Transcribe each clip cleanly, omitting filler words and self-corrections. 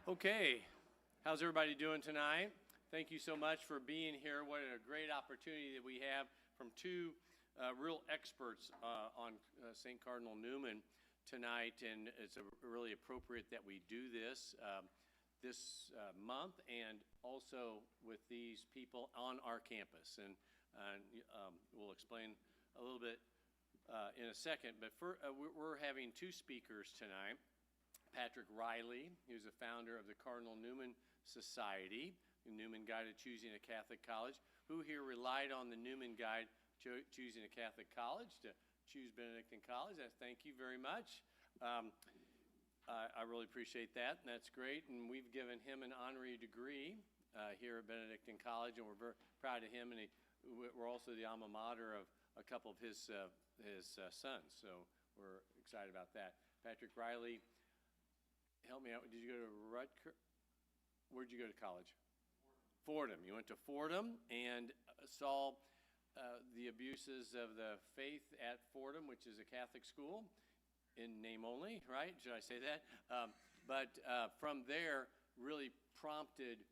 Okay, how's everybody doing tonight? Thank you so much for being here. What a great opportunity that we have from two real experts on St. Cardinal Newman tonight, and it's really appropriate that we do this this month and also with these people on our campus. And we'll explain a little bit in a second, but we're having two speakers tonight. Patrick Reilly, who's the founder of the Cardinal Newman Society, the Newman Guide to Choosing a Catholic College. Who here relied on the Newman Guide Choosing a Catholic College to choose Benedictine College? Thank you very much. I really appreciate that, and that's great. And we've given him an honorary degree here at Benedictine College, and we're very proud of him. And we're also the alma mater of a couple of his sons, so we're excited about that. Patrick Reilly, help me out. Did you go to Rutgers? Where'd you go to college? Fordham. You went to Fordham and saw the abuses of the faith at Fordham, which is a Catholic school in name only, right? Should I say that? But from there, really prompted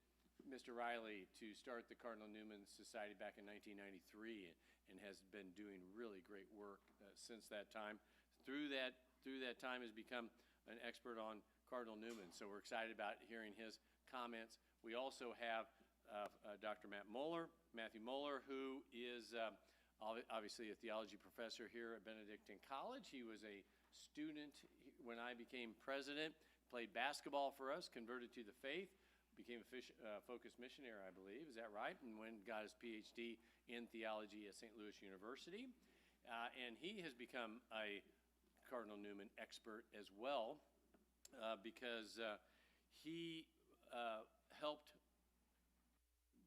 Mr. Reilly to start the Cardinal Newman Society back in 1993, and has been doing really great work since that time. Through that time, has become an expert on Cardinal Newman, so we're excited about hearing his comments. We also have Dr. Matthew Muller, who is obviously a theology professor here at Benedictine College. He was a student when I became president, played basketball for us, converted to the faith, became a focused missionary, I believe. Is that right? And got his PhD in theology at St. Louis University. And he has become a Cardinal Newman expert as well, because he helped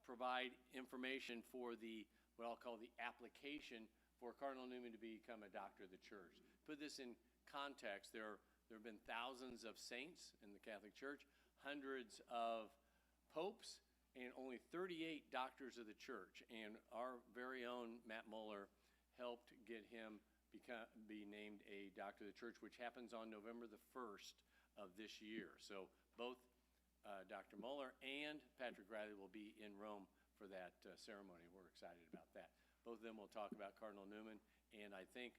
provide information for what I'll call the application for Cardinal Newman to become a doctor of the church. Put this in context, there have been thousands of saints in the Catholic Church, hundreds of popes, and only 38 doctors of the church. And our very own Matt Muller helped get him be named a doctor of the church, which happens on November the 1st of this year. So both Dr. Muller and Patrick Reilly will be in Rome for that ceremony. We're excited about that. Both of them will talk about Cardinal Newman, and I think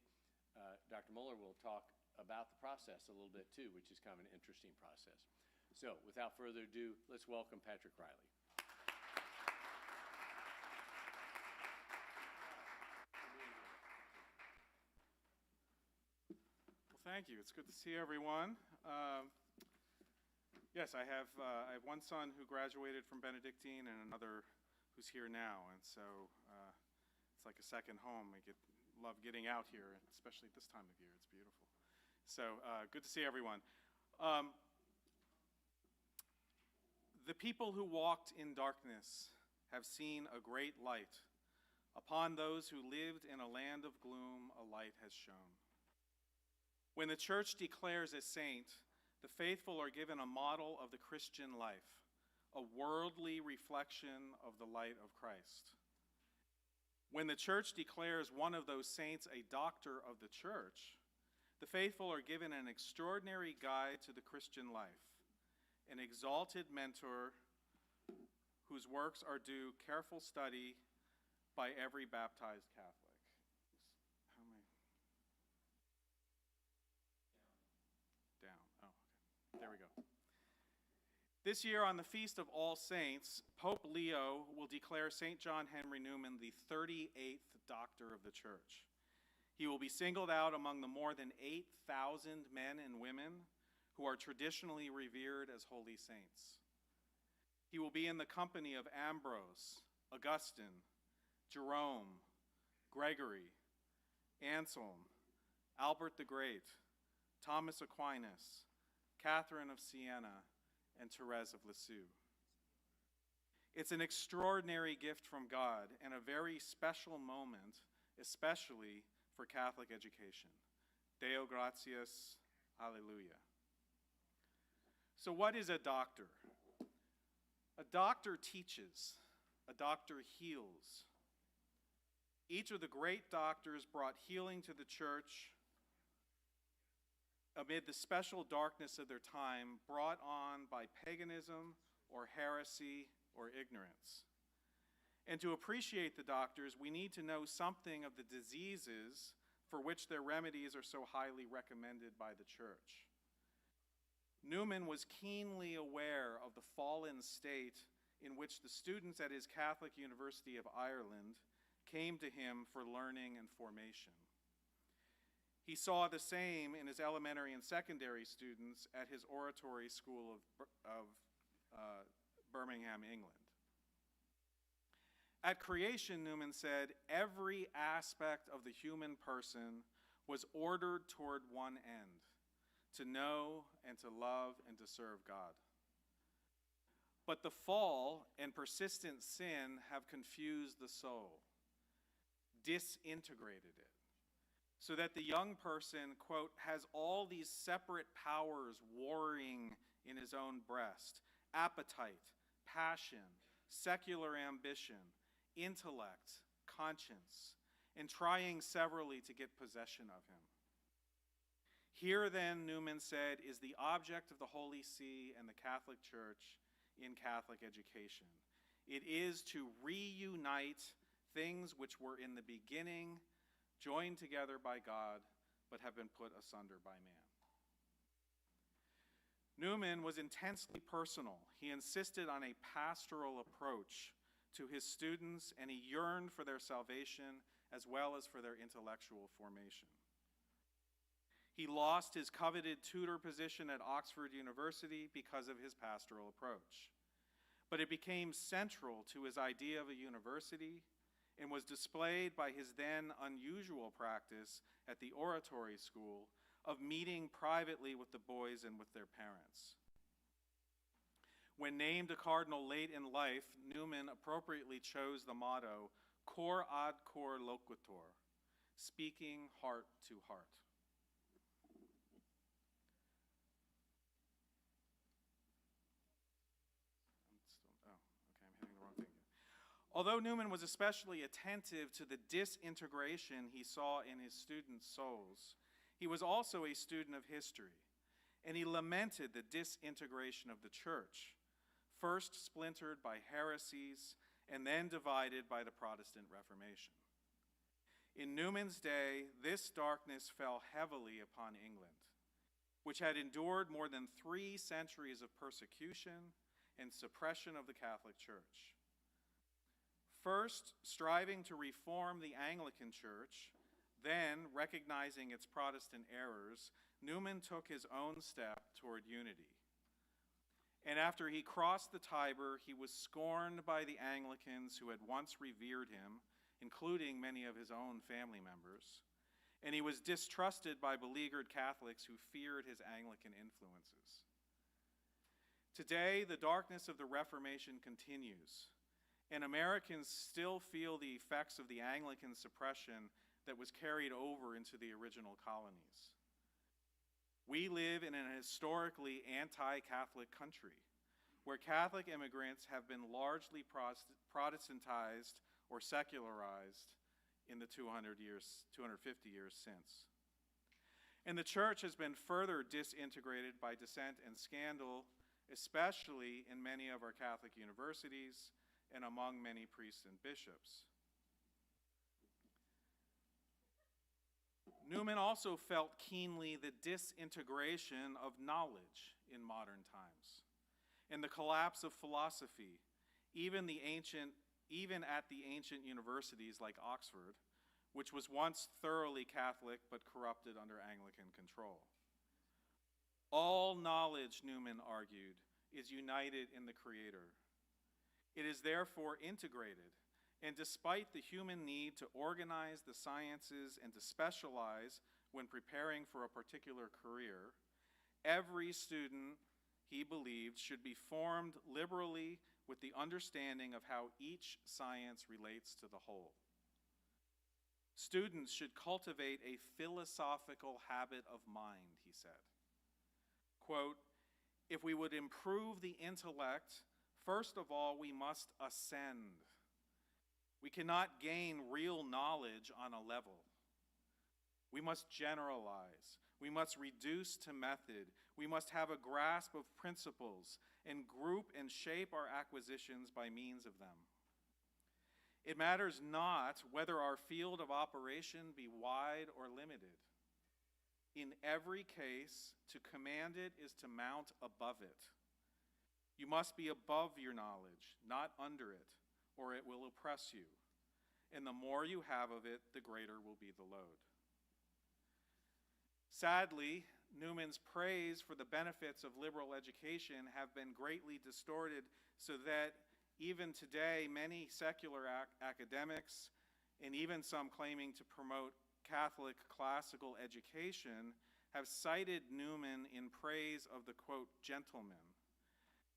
Dr. Muller will talk about the process a little bit too, which is kind of an interesting process. So without further ado, let's welcome Patrick Reilly. Well, thank you. It's good to see everyone. Yes, I have one son who graduated from Benedictine and another who's here now, and so it's like a second home. I love getting out here, especially at this time of year. It's beautiful. So good to see everyone. The people who walked in darkness have seen a great light. Upon those who lived in a land of gloom, a light has shone. When the church declares a saint, the faithful are given a model of the Christian life, a worldly reflection of the light of Christ. When the church declares one of those saints a doctor of the church, the faithful are given an extraordinary guide to the Christian life, an exalted mentor whose works are due careful study by every baptized Catholic. There we go. This year, on the Feast of All Saints, Pope Leo will declare St. John Henry Newman the 38th Doctor of the Church. He will be singled out among the more than 8,000 men and women who are traditionally revered as holy saints. He will be in the company of Ambrose, Augustine, Jerome, Gregory, Anselm, Albert the Great, Thomas Aquinas, Catherine of Siena, and Therese of Lisieux. It's an extraordinary gift from God and a very special moment, especially for Catholic education. Deo gratias, hallelujah. So what is a doctor? A doctor teaches, a doctor heals. Each of the great doctors brought healing to the church. amid the special darkness of their time brought on by paganism or heresy or ignorance. And to appreciate the doctors, we need to know something of the diseases for which their remedies are so highly recommended by the Church. Newman was keenly aware of the fallen state in which the students at his Catholic University of Ireland came to him for learning and formation. He saw the same in his elementary and secondary students at his oratory school of Birmingham, England. At creation, Newman said, every aspect of the human person was ordered toward one end, to know and to love and to serve God. But the fall and persistent sin have confused the soul, disintegrated it, so that the young person, quote, has all these separate powers warring in his own breast: appetite, passion, secular ambition, intellect, conscience, and trying severally to get possession of him. Here then, Newman said, is the object of the Holy See and the Catholic Church in Catholic education. It is to reunite things which were in the beginning joined together by God, but have been put asunder by man. Newman was intensely personal. He insisted on a pastoral approach to his students, and he yearned for their salvation as well as for their intellectual formation. He lost his coveted tutor position at Oxford University because of his pastoral approach. But it became central to his idea of a university and was displayed by his then unusual practice at the oratory school of meeting privately with the boys and with their parents. When named a cardinal late in life, Newman appropriately chose the motto, cor ad cor loquitur, speaking heart to heart. I'm hitting the wrong thing. Although Newman was especially attentive to the disintegration he saw in his students' souls, he was also a student of history, and he lamented the disintegration of the church, first splintered by heresies and then divided by the Protestant Reformation. In Newman's day, this darkness fell heavily upon England, which had endured more than 3 centuries of persecution and suppression of the Catholic Church. First, striving to reform the Anglican Church, then recognizing its Protestant errors, Newman took his own step toward unity. And after he crossed the Tiber, he was scorned by the Anglicans who had once revered him, including many of his own family members, and he was distrusted by beleaguered Catholics who feared his Anglican influences. Today, the darkness of the Reformation continues, and Americans still feel the effects of the Anglican suppression that was carried over into the original colonies. We live in an historically anti-Catholic country where Catholic immigrants have been largely Protestantized or secularized in the 250 years since. And the church has been further disintegrated by dissent and scandal, especially in many of our Catholic universities and among many priests and bishops. Newman also felt keenly the disintegration of knowledge in modern times and the collapse of philosophy, even at the ancient universities like Oxford, which was once thoroughly Catholic but corrupted under Anglican control. All knowledge, Newman argued, is united in the Creator. It is therefore integrated, and despite the human need to organize the sciences and to specialize when preparing for a particular career, every student, he believed, should be formed liberally with the understanding of how each science relates to the whole. Students should cultivate a philosophical habit of mind, he said. Quote, if we would improve the intellect, first of all, we must ascend. We cannot gain real knowledge on a level. We must generalize. We must reduce to method. We must have a grasp of principles and group and shape our acquisitions by means of them. It matters not whether our field of operation be wide or limited. In every case, to command it is to mount above it. You must be above your knowledge, not under it, or it will oppress you. And the more you have of it, the greater will be the load. Sadly, Newman's praise for the benefits of liberal education have been greatly distorted so that even today, many secular academics, and even some claiming to promote Catholic classical education, have cited Newman in praise of the, quote, gentleman,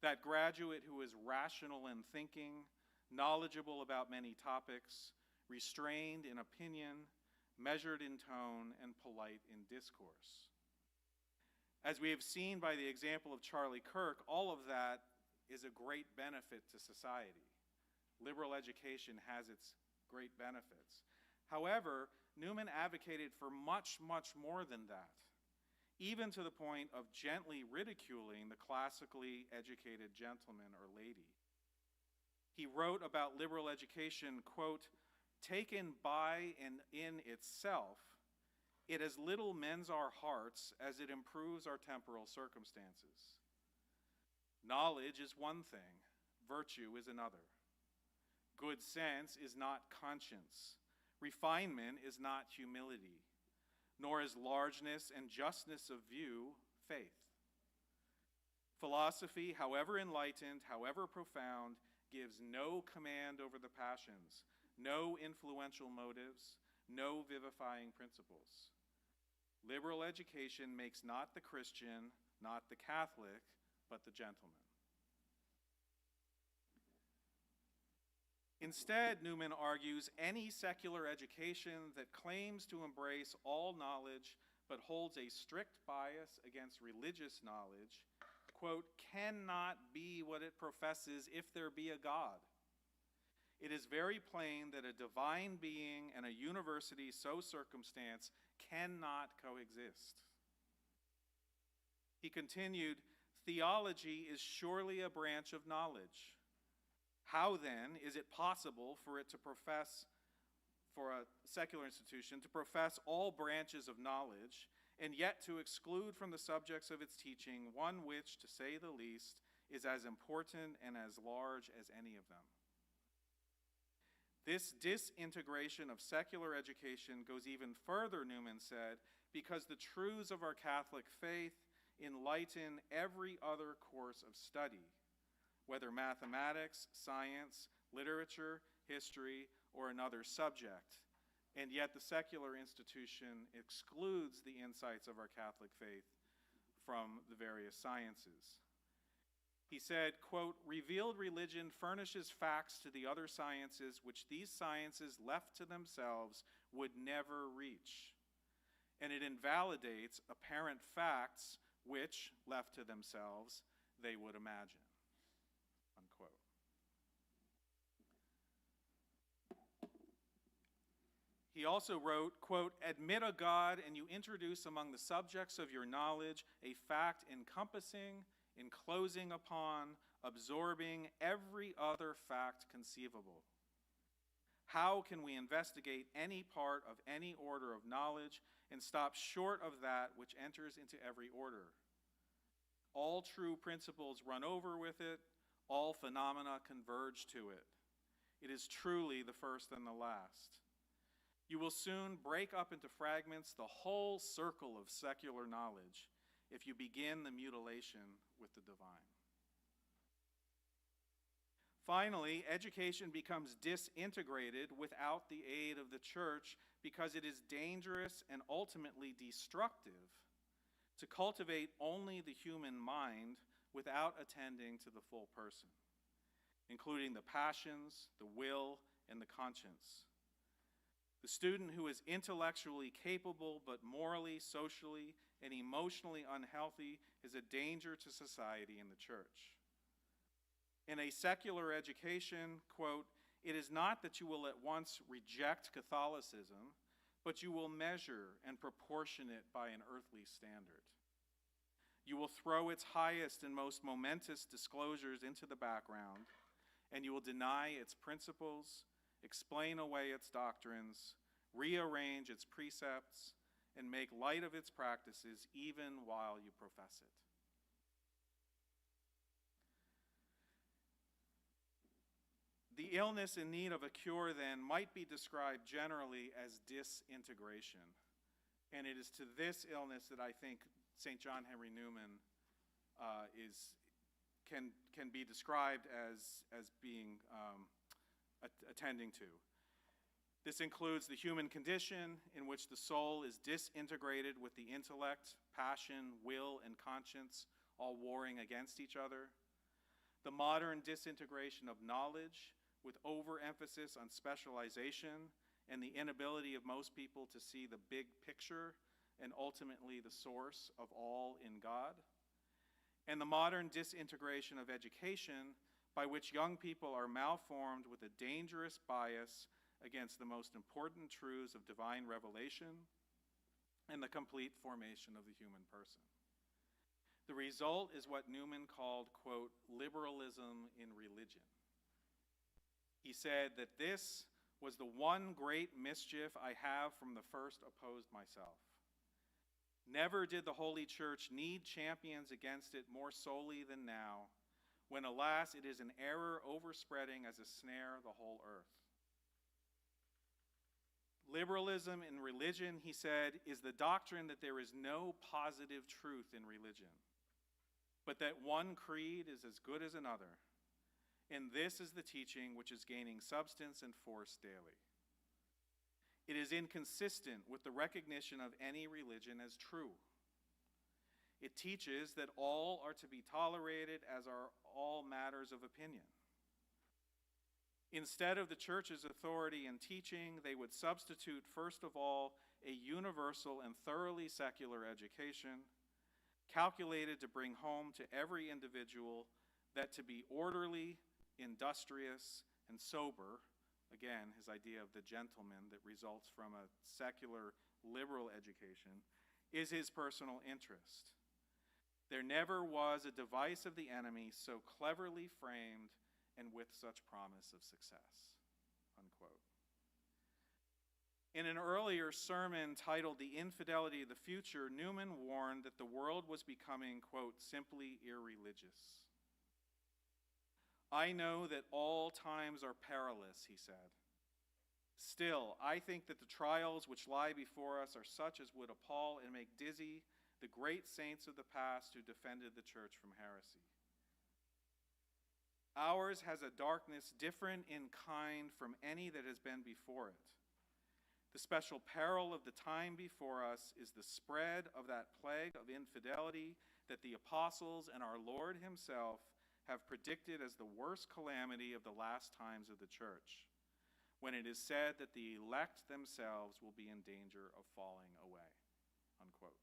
that graduate who is rational in thinking, knowledgeable about many topics, restrained in opinion, measured in tone, and polite in discourse. As we have seen by the example of Charlie Kirk, all of that is a great benefit to society. Liberal education has its great benefits. However, Newman advocated for much, much more than that, even to the point of gently ridiculing the classically educated gentleman or lady. He wrote about liberal education, quote, taken by and in itself, it as little mends our hearts as it improves our temporal circumstances. Knowledge is one thing, virtue is another. Good sense is not conscience. Refinement is not humility, nor is largeness and justness of view faith. Philosophy, however enlightened, however profound, gives no command over the passions, no influential motives, no vivifying principles. Liberal education makes not the Christian, not the Catholic, but the gentleman. Instead, Newman argues any secular education that claims to embrace all knowledge but holds a strict bias against religious knowledge, quote, cannot be what it professes if there be a God. It is very plain that a divine being and a university so circumstanced cannot coexist. He continued, theology is surely a branch of knowledge. How then is it possible for a secular institution to profess all branches of knowledge and yet to exclude from the subjects of its teaching one which, to say the least, is as important and as large as any of them? This disintegration of secular education goes even further, Newman said, because the truths of our Catholic faith enlighten every other course of study, whether mathematics, science, literature, history, or another subject. And yet the secular institution excludes the insights of our Catholic faith from the various sciences. He said, quote, revealed religion furnishes facts to the other sciences which these sciences left to themselves would never reach. And it invalidates apparent facts which, left to themselves, they would imagine. Unquote. He also wrote, quote, admit a God and you introduce among the subjects of your knowledge a fact encompassing, enclosing upon, absorbing every other fact conceivable. How can we investigate any part of any order of knowledge and stop short of that which enters into every order? All true principles run over with it, all phenomena converge to it. It is truly the first and the last. You will soon break up into fragments the whole circle of secular knowledge if you begin the mutilation with the divine. Finally, education becomes disintegrated without the aid of the church because it is dangerous and ultimately destructive to cultivate only the human mind without attending to the full person, including the passions, the will, and the conscience. The student who is intellectually capable but morally, socially, and emotionally unhealthy is a danger to society and the church. In a secular education, quote, it is not that you will at once reject Catholicism, but you will measure and proportion it by an earthly standard. You will throw its highest and most momentous disclosures into the background, and you will deny its principles, explain away its doctrines, rearrange its precepts, and make light of its practices even while you profess it. The illness in need of a cure, then, might be described generally as disintegration. And it is to this illness that I think St. John Henry Newman can be described as being attending to. This includes the human condition in which the soul is disintegrated with the intellect, passion, will, and conscience all warring against each other. The modern disintegration of knowledge with overemphasis on specialization and the inability of most people to see the big picture and ultimately the source of all in God. And the modern disintegration of education by which young people are malformed with a dangerous bias against the most important truths of divine revelation and the complete formation of the human person. The result is what Newman called, quote, liberalism in religion. He said that this was the one great mischief I have from the first opposed myself. Never did the Holy Church need champions against it more solely than now, when, alas, it is an error overspreading as a snare the whole earth. Liberalism in religion, he said, is the doctrine that there is no positive truth in religion, but that one creed is as good as another. And this is the teaching which is gaining substance and force daily. It is inconsistent with the recognition of any religion as true. It teaches that all are to be tolerated, as are all matters of opinion. Instead of the church's authority and teaching, they would substitute, first of all, a universal and thoroughly secular education, calculated to bring home to every individual that to be orderly, industrious, and sober, again, his idea of the gentleman that results from a secular liberal education, is his personal interest. There never was a device of the enemy so cleverly framed and with such promise of success, unquote. In an earlier sermon titled The Infidelity of the Future, Newman warned that the world was becoming, quote, simply irreligious. I know that all times are perilous, he said. Still, I think that the trials which lie before us are such as would appall and make dizzy the great saints of the past who defended the church from heresy. Ours has a darkness different in kind from any that has been before it. The special peril of the time before us is the spread of that plague of infidelity that the apostles and our Lord himself have predicted as the worst calamity of the last times of the church, when it is said that the elect themselves will be in danger of falling away, unquote.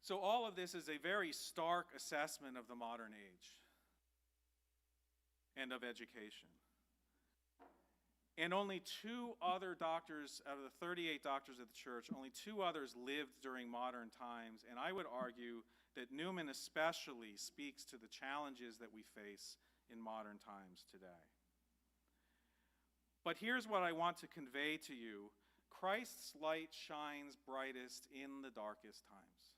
So all of this is a very stark assessment of the modern age and of education. And only two other doctors out of the 38 doctors of the church, only two others lived during modern times, and I would argue that Newman especially speaks to the challenges that we face in modern times today. But here's what I want to convey to you. Christ's light shines brightest in the darkest times.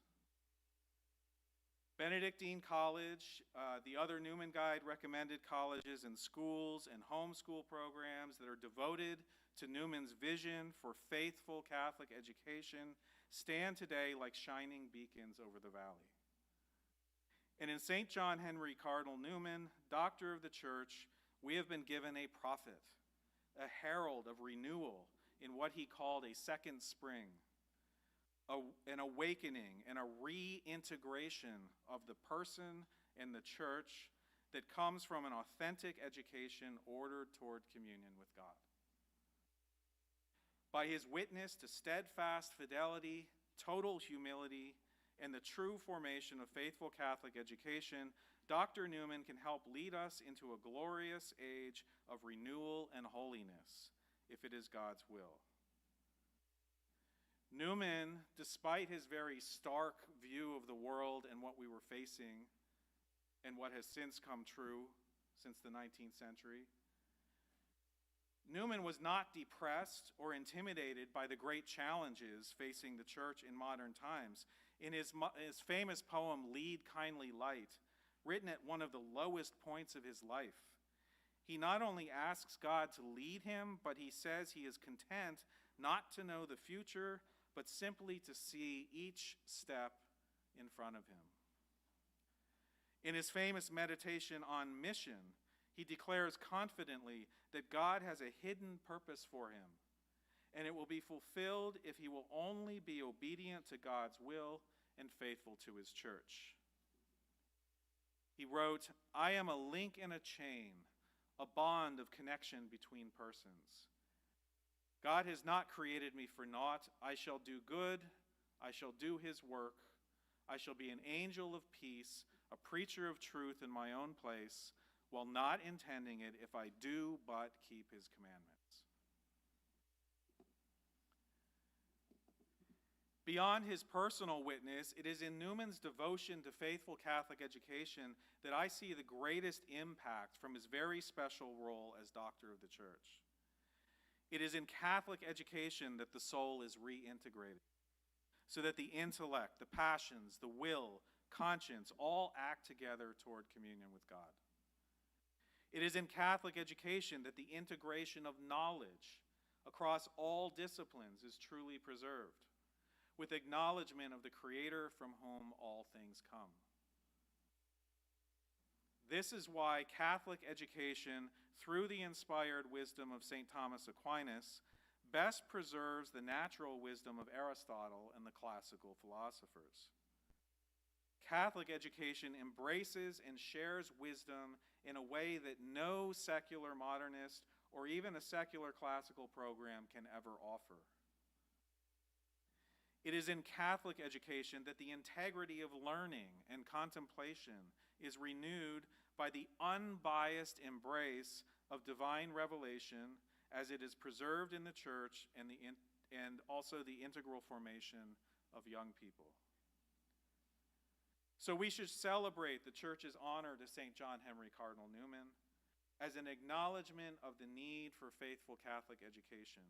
Benedictine College, the other Newman Guide recommended colleges and schools and homeschool programs that are devoted to Newman's vision for faithful Catholic education stand today like shining beacons over the valley. And in St. John Henry Cardinal Newman, Doctor of the Church, we have been given a prophet, a herald of renewal in what he called a second spring, an awakening and a reintegration of the person and the church that comes from an authentic education ordered toward communion with God. By his witness to steadfast fidelity, total humility, and the true formation of faithful Catholic education, Dr. Newman can help lead us into a glorious age of renewal and holiness, if it is God's will. Newman, despite his very stark view of the world and what we were facing and what has since come true since the 19th century, Newman was not depressed or intimidated by the great challenges facing the church in modern times. In his famous poem, Lead, Kindly Light, written at one of the lowest points of his life, he not only asks God to lead him, but he says he is content not to know the future, but simply to see each step in front of him. In his famous meditation on mission, he declares confidently that God has a hidden purpose for him, and it will be fulfilled if he will only be obedient to God's will and faithful to his church. He wrote, "I am a link in a chain, a bond of connection between persons. God has not created me for naught. I shall do good. I shall do his work. I shall be an angel of peace, a preacher of truth in my own place, while not intending it if I do but keep his commandments." Beyond his personal witness, it is in Newman's devotion to faithful Catholic education that I see the greatest impact from his very special role as Doctor of the Church. It is in Catholic education that the soul is reintegrated, so that the intellect, the passions, the will, conscience all act together toward communion with God. It is in Catholic education that the integration of knowledge across all disciplines is truly preserved, with acknowledgement of the Creator from whom all things come. This is why Catholic education, through the inspired wisdom of St. Thomas Aquinas, best preserves the natural wisdom of Aristotle and the classical philosophers. Catholic education embraces and shares wisdom in a way that no secular modernist or even a secular classical program can ever offer. It is in Catholic education that the integrity of learning and contemplation is renewed by the unbiased embrace of divine revelation as it is preserved in the church and also the integral formation of young people. So we should celebrate the church's honor to St. John Henry Cardinal Newman as an acknowledgement of the need for faithful Catholic education.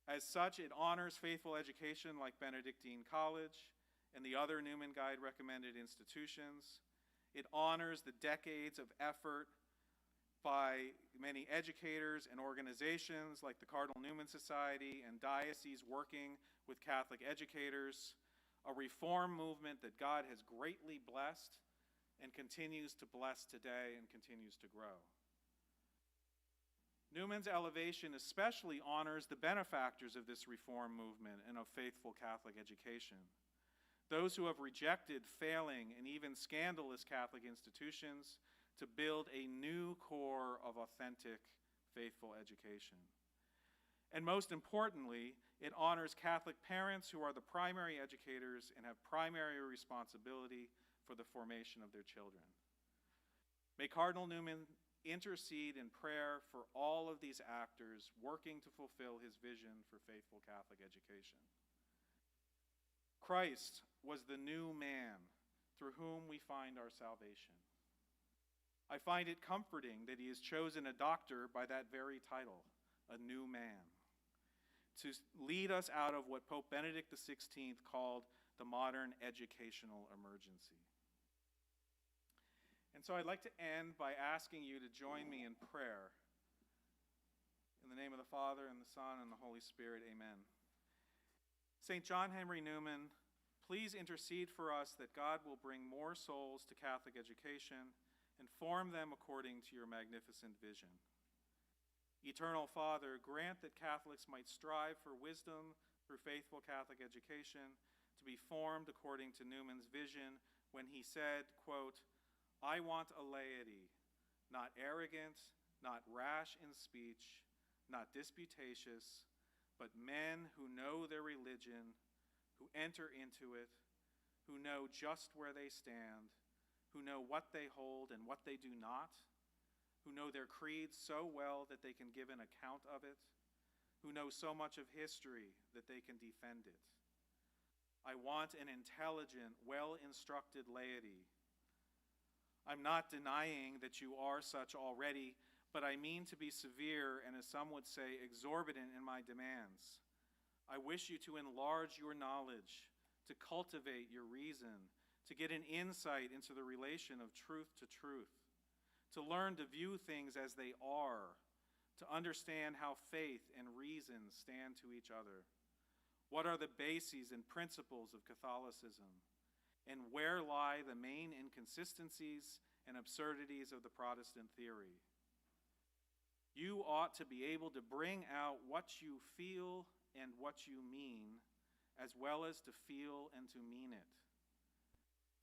As such, it honors faithful education like Benedictine College and the other Newman Guide recommended institutions. It honors the decades of effort by many educators and organizations like the Cardinal Newman Society and dioceses working with Catholic educators, a reform movement that God has greatly blessed and continues to bless today and continues to grow. Newman's elevation especially honors the benefactors of this reform movement and of faithful Catholic education, those who have rejected failing and even scandalous Catholic institutions to build a new core of authentic, faithful education. And most importantly, it honors Catholic parents who are the primary educators and have primary responsibility for the formation of their children. May Cardinal Newman intercede in prayer for all of these actors working to fulfill his vision for faithful Catholic education. Christ was the new man through whom we find our salvation. I find it comforting that he has chosen a doctor by that very title, a new man, to lead us out of what Pope Benedict XVI called the modern educational emergency. And so I'd like to end by asking you to join me in prayer. In the name of the Father, and the Son, and the Holy Spirit, amen. St. John Henry Newman, please intercede for us that God will bring more souls to Catholic education and form them according to your magnificent vision. Eternal Father, grant that Catholics might strive for wisdom through faithful Catholic education to be formed according to Newman's vision when he said, quote, "I want a laity, not arrogant, not rash in speech, not disputatious, but men who know their religion, who enter into it, who know just where they stand, who know what they hold and what they do not, who know their creed so well that they can give an account of it, who know so much of history that they can defend it. I want an intelligent, well-instructed laity. I'm not denying that you are such already, but I mean to be severe and, as some would say, exorbitant in my demands. I wish you to enlarge your knowledge, to cultivate your reason, to get an insight into the relation of truth to truth, to learn to view things as they are, to understand how faith and reason stand to each other. What are the bases and principles of Catholicism? And where lie the main inconsistencies and absurdities of the Protestant theory? You ought to be able to bring out what you feel and what you mean, as well as to feel and to mean it.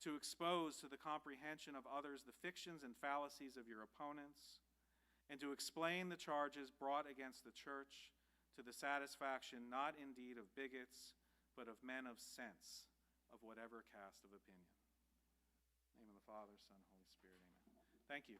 To expose to the comprehension of others the fictions and fallacies of your opponents, and to explain the charges brought against the Church to the satisfaction not indeed of bigots, but of men of sense, of whatever cast of opinion. In the name of the Father, Son, Holy Spirit, amen. Thank you.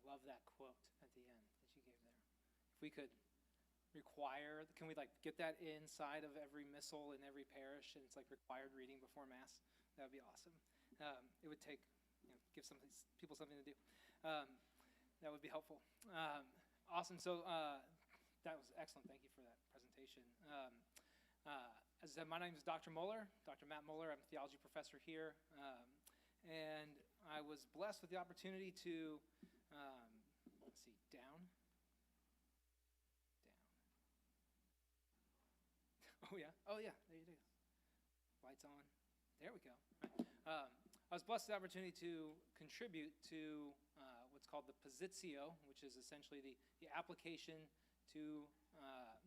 Love that quote at the end that you gave there. If we could require, can we get that inside of every missal in every parish, and it's required reading before Mass? That would be awesome. It would take, give people something to do. That would be helpful. Awesome. So that was excellent. Thank you for that presentation. As I said, my name is Dr. Muller, Dr. Matt Muller. I'm a theology professor here, and I was blessed with the opportunity to let's see, down. Oh yeah, there you go. Lights on. There we go. Right. I was blessed with the opportunity to contribute to what's called the Positio, which is essentially the application to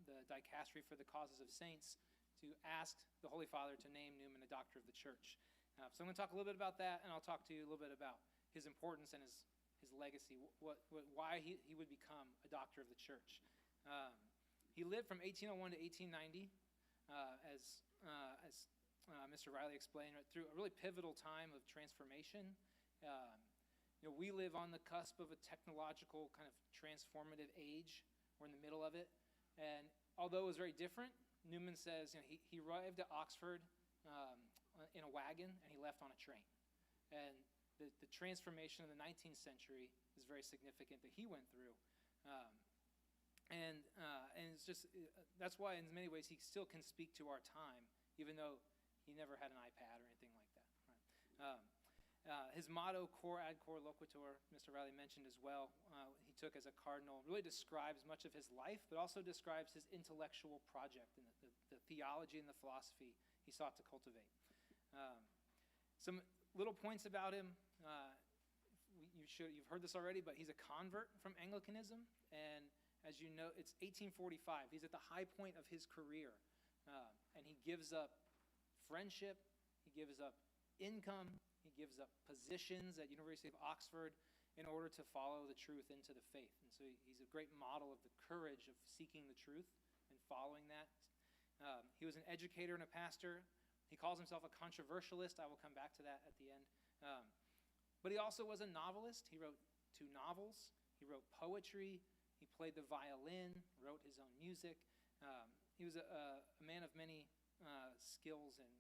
the dicastery for the causes of saints to ask the Holy Father to name Newman a doctor of the Church. So I'm going to talk a little bit about that, and I'll talk to you a little bit about his importance and his legacy, why he would become a doctor of the Church. He lived from 1801 to 1890, as Mr. Reilly explained, through a really pivotal time of transformation. We live on the cusp of a technological kind of transformative age. We're in the middle of it, and although it was very different, Newman says he arrived at Oxford in a wagon, and he left on a train. And the transformation of the 19th century is very significant that he went through. And it's just, that's why in many ways he still can speak to our time, even though he never had an iPad or anything like that. Right? His motto, cor ad cor loquitur, Mr. Reilly mentioned as well, he took as a cardinal, really describes much of his life, but also describes his intellectual project and the theology and the philosophy he sought to cultivate. Some little points about him. You've heard this already, but he's a convert from Anglicanism, and as you know, it's 1845. He's at the high point of his career, and he gives up friendship, he gives up income, he gives up positions at University of Oxford in order to follow the truth into the faith. And so he's a great model of the courage of seeking the truth and following that. He was an educator and a pastor. He calls himself a controversialist. I will come back to that at the end. But he also was a novelist. He wrote 2 novels. He wrote poetry. He played the violin, wrote his own music. He was a man of many skills and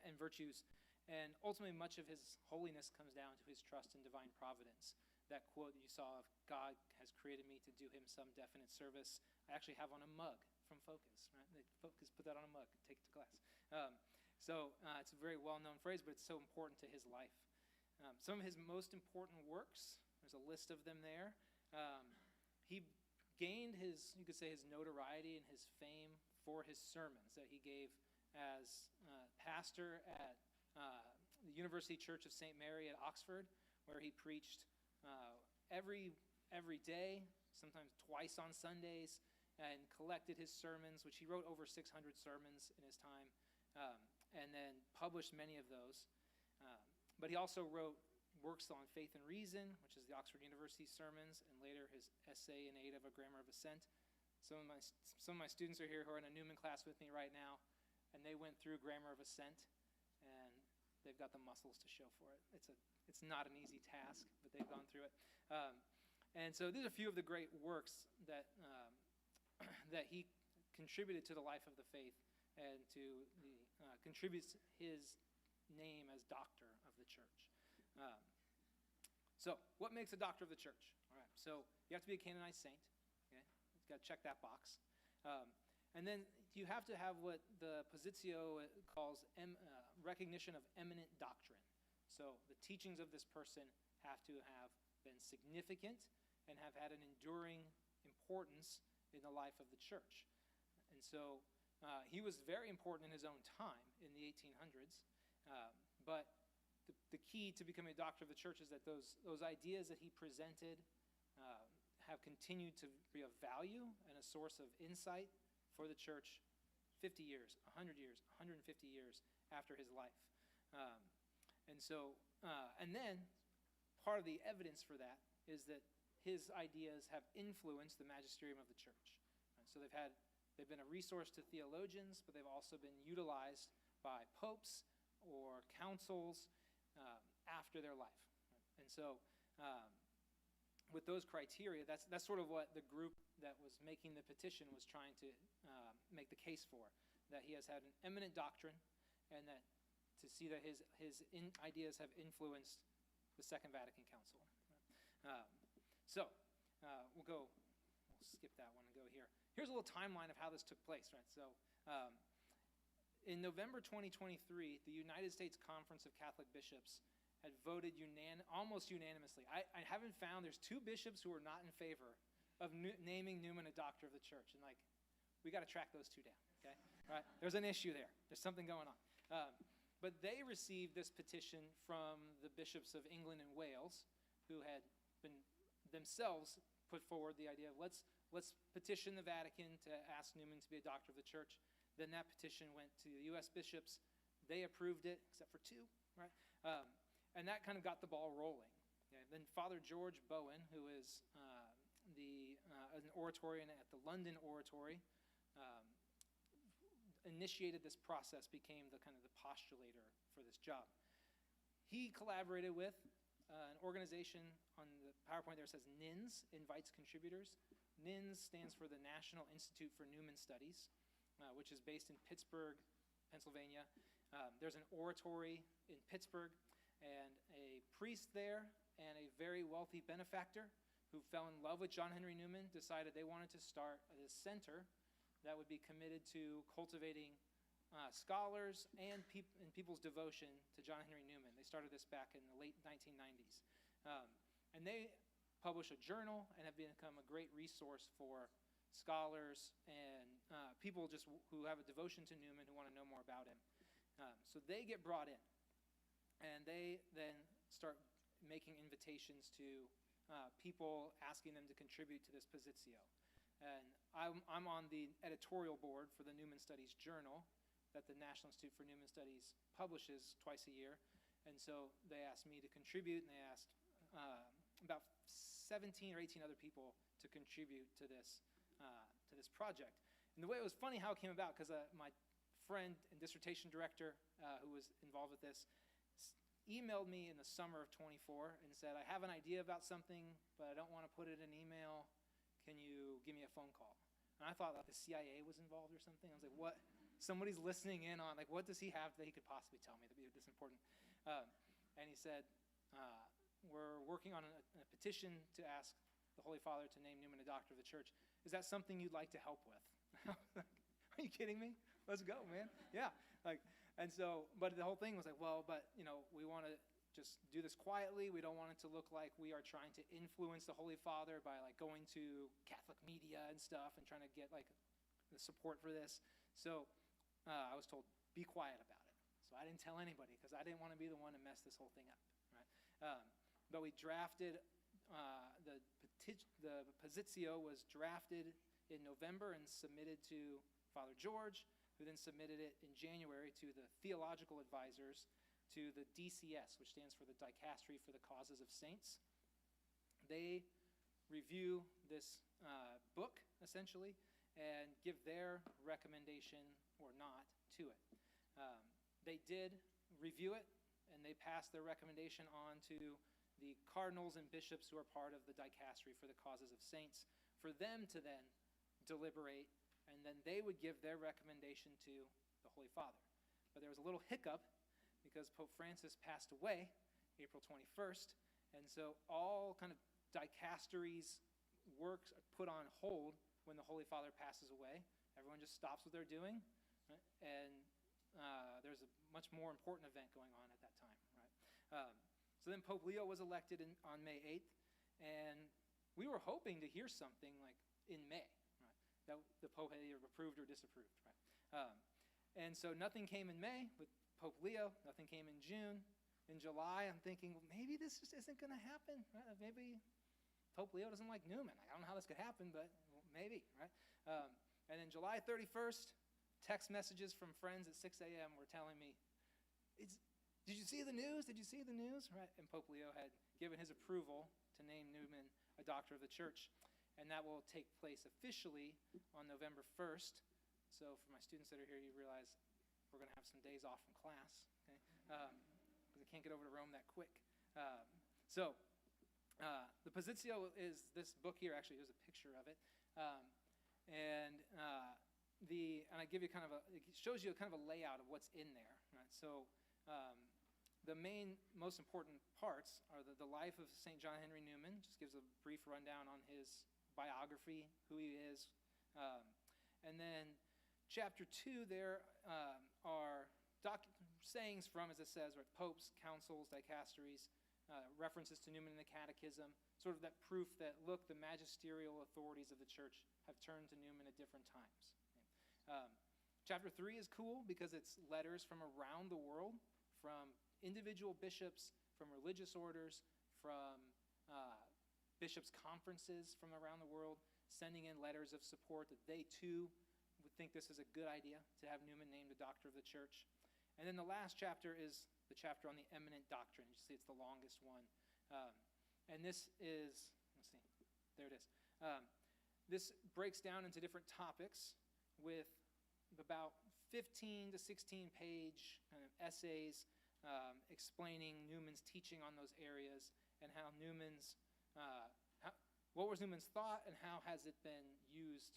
and virtues. And ultimately, much of his holiness comes down to his trust in divine providence. That quote that you saw of God has created me to do him some definite service, I actually have on a mug from Focus. Right? Focus put that on a mug, take it to class. So it's a very well-known phrase, but it's so important to his life. Some of his most important works, there's a list of them there. He gained his, you could say, his notoriety and his fame for his sermons that he gave as pastor at the University Church of St. Mary at Oxford, where he preached every day, sometimes twice on Sundays, and collected his sermons, which he wrote over 600 sermons in his time. and then published many of those. But he also wrote works on faith and reason, which is the Oxford University sermons, and later his essay in aid of a grammar of assent. Some of my students are here who are in a Newman class with me right now, and they went through grammar of assent, and they've got the muscles to show for it. It's not an easy task, but they've gone through it. And so these are a few of the great works that that he contributed to the life of the faith, and contributes his name as doctor of the church. So what makes a doctor of the church? All right, so you have to be a canonized saint. Okay, you've got to check that box. And then you have to have what the Positio calls recognition of eminent doctrine. So the teachings of this person have to have been significant and have had an enduring importance in the life of the church. And so he was very important in his own time in the 1800s, but the key to becoming a doctor of the church is that those ideas that he presented have continued to be of value and a source of insight for the church 50 years, 100 years, 150 years after his life. And then part of the evidence for that is that his ideas have influenced the magisterium of the church. So they've been a resource to theologians, but they've also been utilized by popes or councils after their life. And so with those criteria, that's sort of what the group that was making the petition was trying to make the case for, that he has had an eminent doctrine, and that to see that his ideas have influenced the Second Vatican Council. We'll skip that one and go here. Here's a little timeline of how this took place, right? So in November 2023, the United States Conference of Catholic Bishops had voted almost unanimously. I haven't found, there's 2 bishops who are not in favor of naming Newman a doctor of the church. And we got to track those 2 down, okay? Right? There's an issue there. There's something going on. But they received this petition from the bishops of England and Wales, who had been themselves put forward the idea of let's petition the Vatican to ask Newman to be a doctor of the church. Then that petition went to the U.S. bishops. They approved it, except for 2, right? And that kind of got the ball rolling. Okay? Then Father George Bowen, who is an oratorian at the London Oratory, initiated this process, became the postulator for this job. He collaborated with an organization on the PowerPoint there says NINS, invites contributors. NINS stands for the National Institute for Newman Studies, which is based in Pittsburgh, Pennsylvania. There's an oratory in Pittsburgh, and a priest there and a very wealthy benefactor who fell in love with John Henry Newman decided they wanted to start a center that would be committed to cultivating scholars and people's devotion to John Henry Newman. They started this back in the late 1990s. And they publish a journal and have become a great resource for scholars and people just who have a devotion to Newman who want to know more about him. So they get brought in, and they then start making invitations to people, asking them to contribute to this Positio. And I'm on the editorial board for the Newman Studies Journal that the National Institute for Newman Studies publishes twice a year. And so they asked me to contribute, and they asked about 17 or 18 other people to contribute to this project. And the way it was funny how it came about, because my friend and dissertation director who was involved with this emailed me in the summer of 24 and said, I have an idea about something, but I don't want to put it in email. Can you give me a phone call? And I thought like the CIA was involved or something. I was like, what? Somebody's listening in on, like, what does he have that he could possibly tell me that would be this important? And he said, we're working on a petition to ask the Holy Father to name Newman a doctor of the church. Is that something you'd like to help with? Are you kidding me? Let's go, man. Yeah. And so, but the whole thing was like, well, but, we want to just do this quietly. We don't want it to look like we are trying to influence the Holy Father by going to Catholic media and stuff and trying to get the support for this. So I was told, be quiet about it. So I didn't tell anybody because I didn't want to be the one to mess this whole thing up. Right? But we drafted, the Positio was drafted in November and submitted to Father George. who then submitted it in January to the theological advisors to the DCS, which stands for the Dicastery for the Causes of Saints. They review this book, essentially, and give their recommendation or not to it. They did review it, and they passed their recommendation on to the cardinals and bishops who are part of the Dicastery for the Causes of Saints, for them to then deliberate, and then they would give their recommendation to the Holy Father. But there was a little hiccup because Pope Francis passed away April 21st, and so all kind of dicasteries' works are put on hold when the Holy Father passes away. Everyone just stops what they're doing, right? And there's a much more important event going on at that time, right? So then Pope Leo was elected on May 8th, and we were hoping to hear something like in May, right? That the Pope had either approved or disapproved, right? And so nothing came in May with Pope Leo, nothing came in June. In July, I'm thinking, well, maybe this just isn't going to happen, right? Maybe Pope Leo doesn't like Newman. I don't know how this could happen, but maybe, right? And then July 31st, text messages from friends at 6 a.m. were telling me, did you see the news? Did you see the news? Right? And Pope Leo had given his approval to name Newman a doctor of the church. And that will take place officially on November 1st. So for my students that are here, you realize we're going to have some days off from class, okay? Because I can't get over to Rome that quick. The Positio is this book here. Actually, there's a picture of it. And I give you it shows you kind of a layout of what's in there. Right? So the most important parts are the life of St. John Henry Newman. Just gives a brief rundown on his biography, who he is. And then chapter 2, there are sayings from, as it says, right, popes, councils, dicasteries, references to Newman in the Catechism, sort of that proof that, look, the magisterial authorities of the church have turned to Newman at different times. Chapter 3 is cool because it's letters from around the world, from individual bishops, from religious orders, from bishops' conferences from around the world, sending in letters of support that they too would think this is a good idea to have Newman named a doctor of the church. And then the last chapter is the chapter on the eminent doctrine. You see it's the longest one. And this is, let's see, there it is. This breaks down into different topics with about 15 to 16 page kind of essays explaining Newman's teaching on those areas and how what was Newman's thought and how has it been used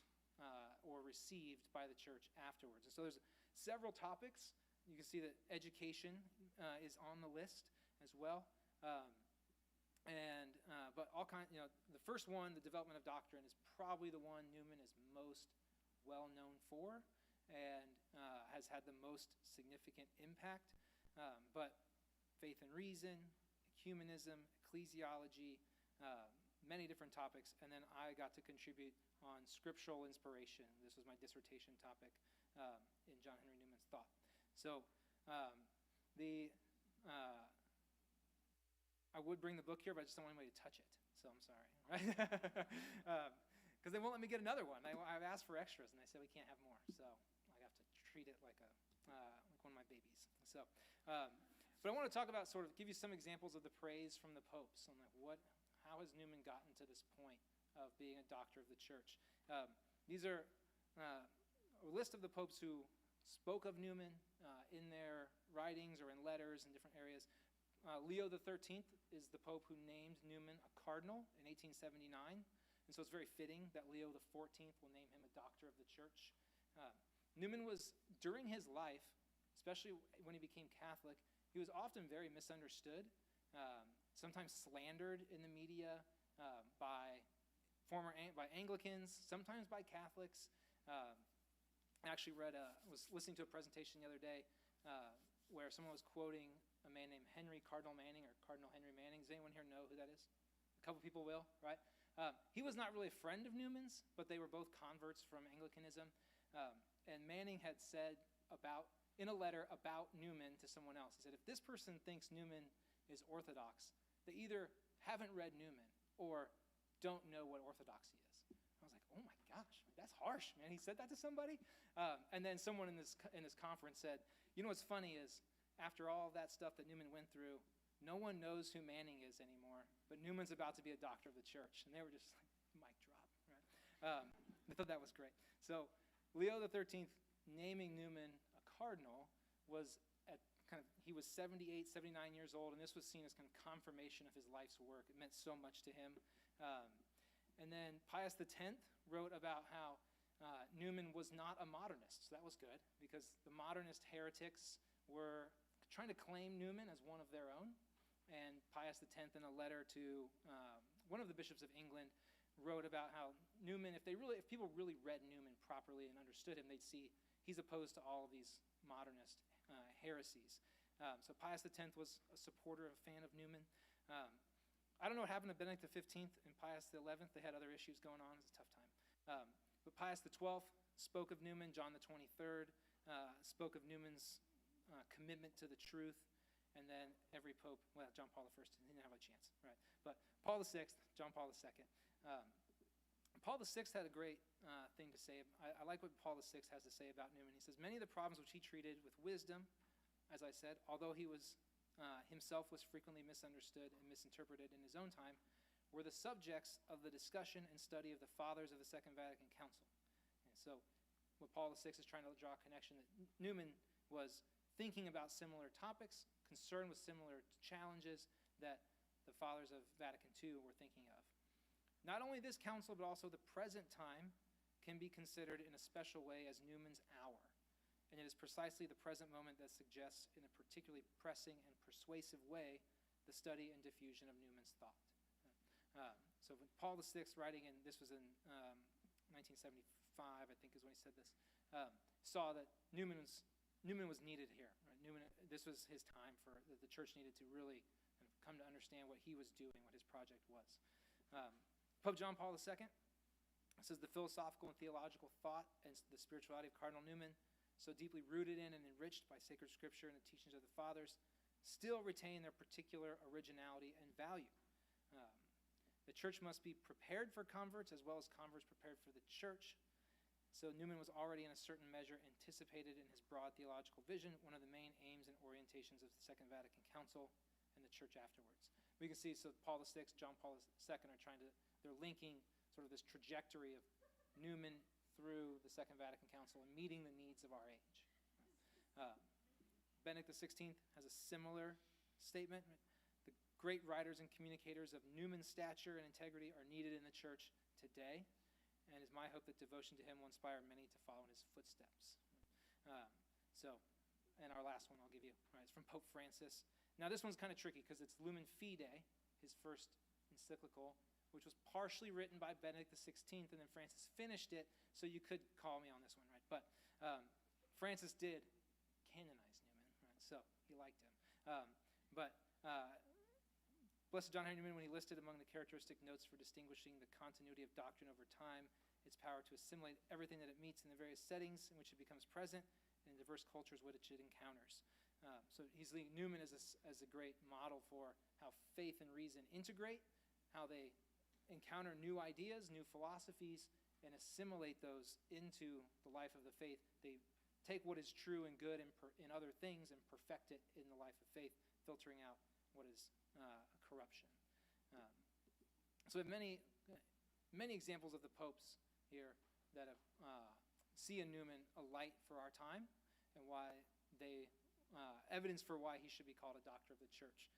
or received by the church afterwards. And so there's several topics. You can see that education is on the list as well. But all kinds, the first one, the development of doctrine, is probably the one Newman is most well known for and has had the most significant impact. But faith and reason, ecumenism, ecclesiology, many different topics. And then I got to contribute on scriptural inspiration. This was my dissertation topic in John Henry Newman's thought. So I would bring the book here, but I just don't want anybody to touch it. So I'm sorry, right? Because they won't let me get another one. I've asked for extras, and they said we can't have more. So I have to treat it like one of my babies. So, but I want to talk about give you some examples of the praise from the popes on how has Newman gotten to this point of being a doctor of the church. These are a list of the popes who spoke of Newman in their writings or in letters in different areas. Leo XIII is the pope who named Newman a cardinal in 1879, and so it's very fitting that Leo XIV will name him a doctor of the church. Newman was, during his life, especially when he became Catholic, he was often very misunderstood, sometimes slandered in the media by Anglicans, sometimes by Catholics. I actually was listening to a presentation the other day where someone was quoting a man named Cardinal Manning, or Cardinal Henry Manning. Does anyone here know who that is? A couple people will, right? He was not really a friend of Newman's, but they were both converts from Anglicanism. And Manning had said in a letter about Newman to someone else, he said, if this person thinks Newman is orthodox, they either haven't read Newman or don't know what orthodoxy is. I was like, oh my gosh, that's harsh, man. He said that to somebody? And then someone in this conference said, you know what's funny is, after all of that stuff that Newman went through, no one knows who Manning is anymore, but Newman's about to be a doctor of the church. And they were just like, mic drop, right? I thought that was great. So Leo XIII naming Newman a cardinal was he was 78, 79 years old, and this was seen as kind of confirmation of his life's work. It meant so much to him. And then Pius X wrote about how Newman was not a modernist. So that was good, because the modernist heretics were trying to claim Newman as one of their own. And Pius X, in a letter to one of the bishops of England, wrote about how Newman, if people really read Newman properly and understood him, they'd see he's opposed to all of these modernist heresies. So Pius X was a supporter, a fan of Newman. I don't know what happened to Benedict XV and Pius XI. They had other issues going on. It was a tough time. But Pius XII spoke of Newman. John the 23rd spoke of Newman's commitment to the truth. And then every pope, well, John Paul I didn't have a chance, right? But Paul VI, John Paul II. Paul VI had a great thing to say. I like what Paul VI has to say about Newman. He says, many of the problems which he treated with wisdom, as I said, although he was himself was frequently misunderstood and misinterpreted in his own time, were the subjects of the discussion and study of the fathers of the Second Vatican Council. And so what Paul VI is trying to draw a connection that Newman was thinking about similar topics, concerned with similar challenges that the fathers of Vatican II were thinking of. Not only this council, but also the present time can be considered in a special way as Newman's hour. And it is precisely the present moment that suggests in a particularly pressing and persuasive way the study and diffusion of Newman's thought. So when Paul VI, writing in, this was in 1975, I think is when he said this, saw that Newman was needed here. Right? This was his time for the church needed to really kind of come to understand what he was doing, what his project was. Pope John Paul II says the philosophical and theological thought and the spirituality of Cardinal Newman, so deeply rooted in and enriched by sacred scripture and the teachings of the fathers, still retain their particular originality and value. The church must be prepared for converts as well as converts prepared for the church. So Newman was already in a certain measure anticipated in his broad theological vision, one of the main aims and orientations of the Second Vatican Council and the church afterwards. We can see, so Paul VI, John Paul II they're linking sort of this trajectory of Newman through the Second Vatican Council and meeting the needs of our age. Benedict XVI has a similar statement. The great writers and communicators of Newman's stature and integrity are needed in the church today, and it is my hope that devotion to him will inspire many to follow in his footsteps. And our last one I'll give you, right, it's from Pope Francis. Now this one's kind of tricky because it's Lumen Fide, his first encyclical, which was partially written by Benedict XVI, and then Francis finished it, so you could call me on this one, right? But Francis did canonize Newman, right? So he liked him. Blessed John Henry Newman, when he listed among the characteristic notes for distinguishing the continuity of doctrine over time, its power to assimilate everything that it meets in the various settings in which it becomes present, and in diverse cultures which it encounters. So he's leading Newman as a great model for how faith and reason integrate, how they encounter new ideas, new philosophies, and assimilate those into the life of the faith. They take what is true and good in other things and perfect it in the life of faith, filtering out what is corruption. So we have many examples of the popes here that see in Newman a light for our time and why they evidence for why he should be called a doctor of the church.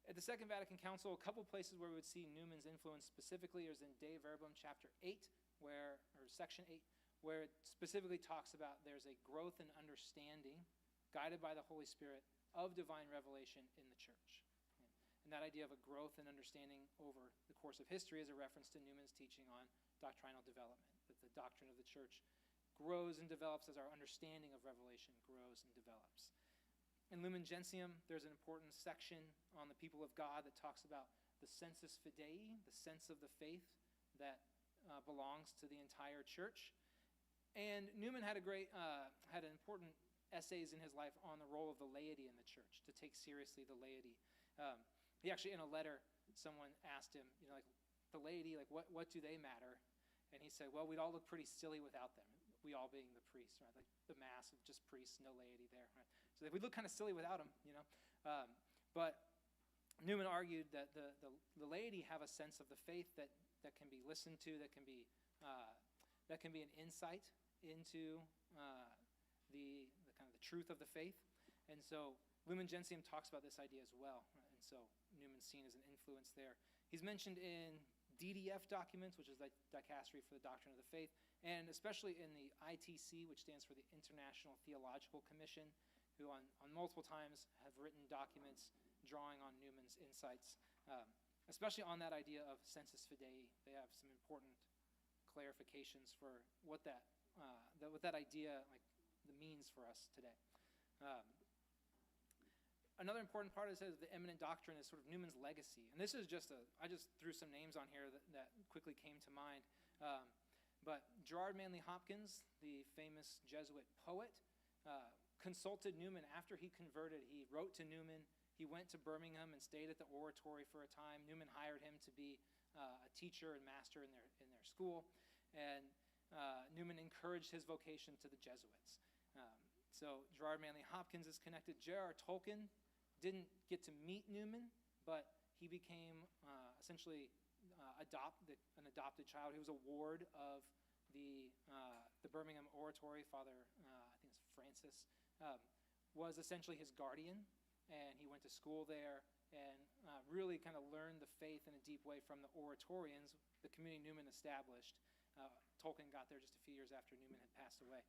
At the Second Vatican Council, a couple places where we would see Newman's influence specifically is in De Verbum chapter 8, or section 8, where it specifically talks about there's a growth in understanding guided by the Holy Spirit of divine revelation in the church. And that idea of a growth in understanding over the course of history is a reference to Newman's teaching on doctrinal development, that the doctrine of the church grows and develops as our understanding of revelation grows and develops. In Lumen Gentium, there's an important section on the people of God that talks about the sensus fidei, the sense of the faith that belongs to the entire church. And Newman had important essays in his life on the role of the laity in the church, to take seriously the laity. He actually, in a letter, someone asked him, the laity, what do they matter? And he said, well, we'd all look pretty silly without them. We all being the priests, right? Like the mass of just priests, no laity there, right? So we'd look kind of silly without them, you know. But Newman argued that the laity have a sense of the faith that can be listened to, that can be an insight into the kind of the truth of the faith. And so Lumen Gentium talks about this idea as well. Right? And so Newman's seen as an influence there. He's mentioned in DDF documents, which is the Dicastery for the Doctrine of the Faith, and especially in the ITC, which stands for the International Theological Commission, who on multiple times have written documents drawing on Newman's insights, especially on that idea of sensus fidei. They have some important clarifications for what that idea means for us today. Another important part is the eminent doctrine is sort of Newman's legacy. And this is I just threw some names on here that quickly came to mind. But Gerard Manley Hopkins, the famous Jesuit poet, consulted Newman after he converted. He wrote to Newman. He went to Birmingham and stayed at the oratory for a time. Newman hired him to be a teacher and master in their school. And Newman encouraged his vocation to the Jesuits. So Gerard Manley Hopkins is connected. J.R.R. Tolkien didn't get to meet Newman, but he became essentially an adopted child. He was a ward of the Birmingham Oratory. Father, I think it's Francis, was essentially his guardian, and he went to school there and really kind of learned the faith in a deep way from the Oratorians, the community Newman established. Tolkien got there just a few years after Newman had passed away.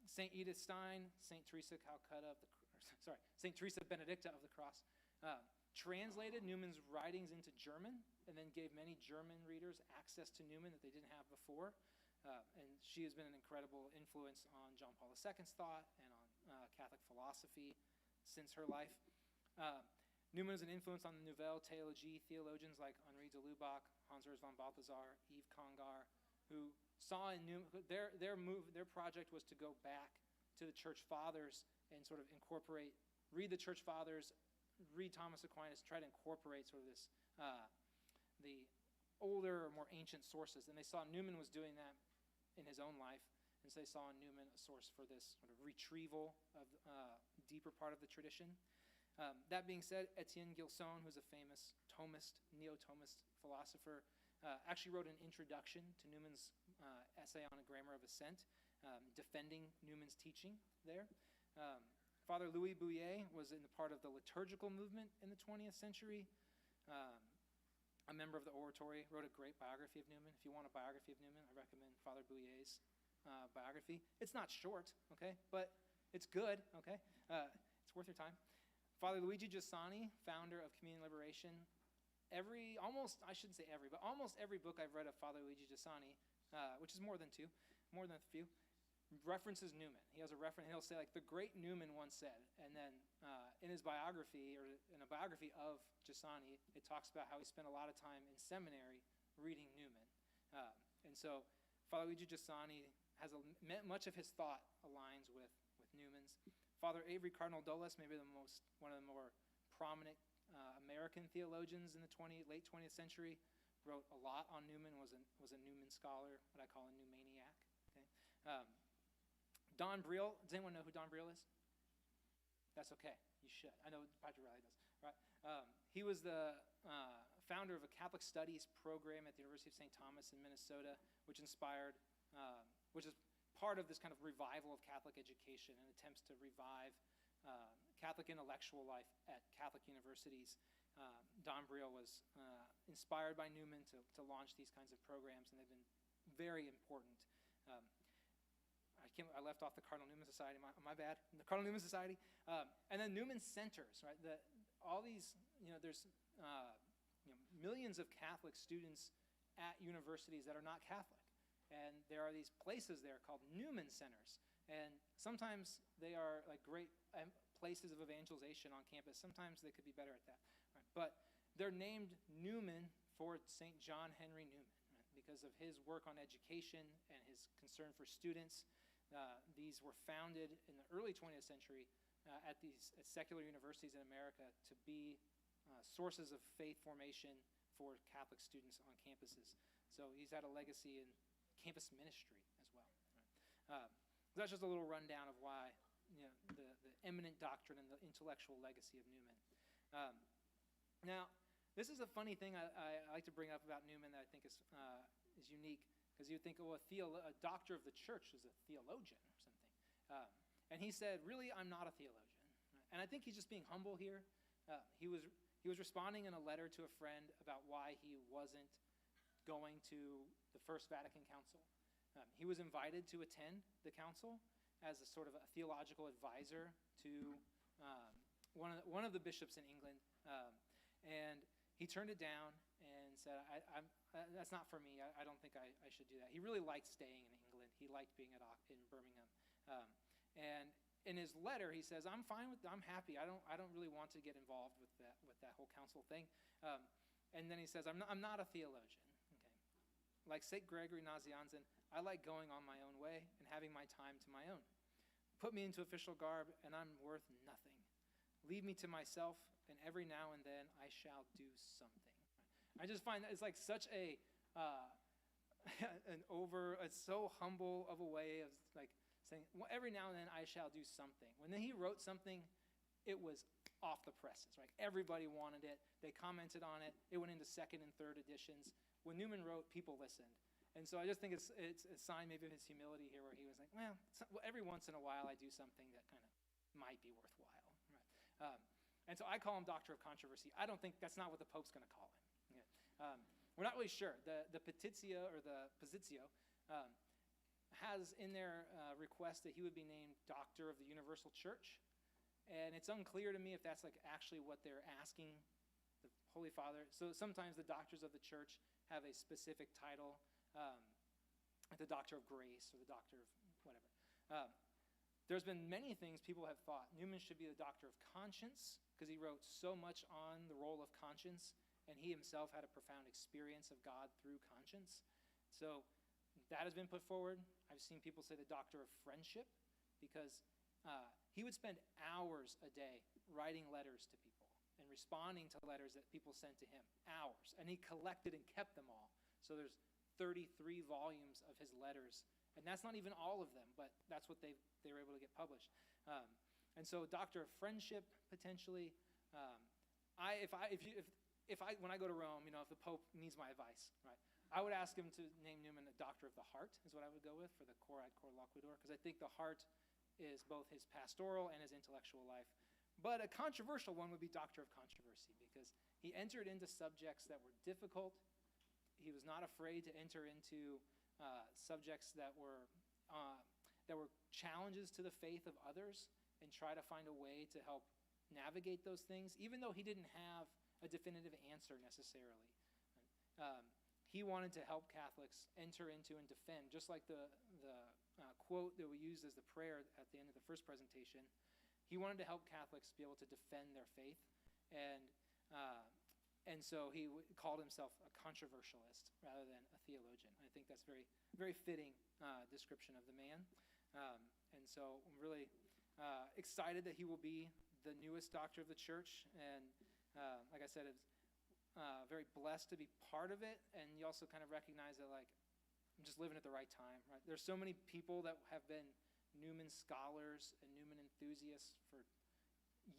St. Edith Stein, St. Teresa St. Teresa Benedicta of the Cross, translated Newman's writings into German and then gave many German readers access to Newman that they didn't have before. And she has been an incredible influence on John Paul II's thought and on Catholic philosophy since her life. Newman is an influence on the Nouvelle Théologie theologians like Henri de Lubac, Hans-Urs von Balthasar, Yves Congar, who saw in Newman, their project was to go back to the Church Fathers and sort of read the Church Fathers, read Thomas Aquinas, try to incorporate sort of this, the older or more ancient sources. And they saw Newman was doing that in his own life, and so they saw in Newman a source for this sort of retrieval of deeper part of the tradition. That being said, Etienne Gilson, who's a famous Thomist, neo-Thomist philosopher, actually wrote an introduction to Newman's essay on a grammar of assent, defending Newman's teaching there. Father Louis Bouillet was in the part of the liturgical movement in the 20th century. A member of the oratory, wrote a great biography of Newman. If you want a biography of Newman, I recommend Father Bouillet's biography. It's not short, okay, but it's good, okay? It's worth your time. Father Luigi Giussani, founder of Communion Liberation. Almost every book I've read of Father Luigi Giussani, which is more than a few, references Newman. He has a reference, he'll say like, the great Newman once said, and then in his biography, or in a biography of Giussani, it talks about how he spent a lot of time in seminary reading Newman. And so Father Luigi Giussani much of his thought aligns with Newman's. Father Avery Cardinal Dulles, maybe one of the more prominent American theologians in the late 20th century, wrote a lot on Newman, was a Newman scholar, what I call a Newmaniac. Okay? Don Briel, does anyone know who Don Briel is? That's okay, you should. I know Patrick Reilly does, right? He was the founder of a Catholic Studies program at the University of St. Thomas in Minnesota, which is part of this kind of revival of Catholic education and attempts to revive Catholic intellectual life at Catholic universities. Don Briel was inspired by Newman to launch these kinds of programs, and they've been very important. I left off the Cardinal Newman Society, my bad, the Cardinal Newman Society. And then Newman Centers, right? There's millions of Catholic students at universities that are not Catholic. And there are these places there called Newman Centers. And sometimes they are like great places of evangelization on campus. Sometimes they could be better at that. Right? But they're named Newman for St. John Henry Newman, right? Because of his work on education and his concern for students. These were founded in the early 20th century at secular universities in America to be sources of faith formation for Catholic students on campuses. So he's had a legacy in campus ministry as well. Right? That's just a little rundown of why, the eminent doctrine and the intellectual legacy of Newman. Now, this is a funny thing I like to bring up about Newman that I think is unique, because you would think, a doctor of the church is a theologian or something. And he said, really, I'm not a theologian. And I think he's just being humble here. He was responding in a letter to a friend about why he wasn't going to the First Vatican Council. He was invited to attend the council as a sort of a theological advisor to one of the bishops in England, and he turned it down and said, that's not for me. I don't think I should do that. He really liked staying in England. He liked being in Birmingham. And in his letter, he says, I'm happy. I don't really want to get involved with that whole council thing. And then he says, I'm not a theologian. Okay. Like St. Gregory Nazianzen, I like going on my own way and having my time to my own. Put me into official garb, and I'm worth nothing. Leave me to myself, and every now and then I shall do something. I just find that it's like such it's so humble of a way of like saying, well, every now and then I shall do something. When then he wrote something, it was off the presses, right? Everybody wanted it. They commented on it. It went into second and third editions. When Newman wrote, people listened. And so I just think it's a sign maybe of his humility here, where he was like, well, every once in a while I do something that kind of might be worthwhile. Right? And so I call him Doctor of Controversy. I don't think that's not what the Pope's going to call him. Yeah. We're not really sure. The Petitio or the Positio has in their request that he would be named Doctor of the Universal Church. And it's unclear to me if that's like actually what they're asking the Holy Father. So sometimes the doctors of the church have a specific title, like the Doctor of Grace or the Doctor of whatever. There's been many things people have thought. Newman should be the Doctor of Conscience, because he wrote so much on the role of conscience, and he himself had a profound experience of God through conscience. So that has been put forward. I've seen people say the Doctor of Friendship, because he would spend hours a day writing letters to people and responding to letters that people sent to him. Hours. And he collected and kept them all. So there's 33 volumes of his letters. And that's not even all of them, but that's what they were able to get published. And so Doctor of Friendship, potentially. When I go to Rome, if the Pope needs my advice, right, I would ask him to name Newman a Doctor of the Heart, is what I would go with for the Cor ad Cor Loquitur, because I think the heart is both his pastoral and his intellectual life. But a controversial one would be Doctor of Controversy, because he entered into subjects that were difficult. He was not afraid to enter into subjects that were challenges to the faith of others and try to find a way to help navigate those things, even though he didn't have a definitive answer necessarily. He wanted to help Catholics enter into and defend, just like the quote that we used as the prayer at the end of the first presentation. He wanted to help Catholics be able to defend their faith, and so he called himself a controversialist rather than a theologian. I think that's very, very fitting description of the man. And so I'm really excited that he will be the newest doctor of the church. And like I said, it's very blessed to be part of it. And you also kind of recognize that, like, I'm just living at the right time, right? There's so many people that have been Newman scholars and Newman enthusiasts for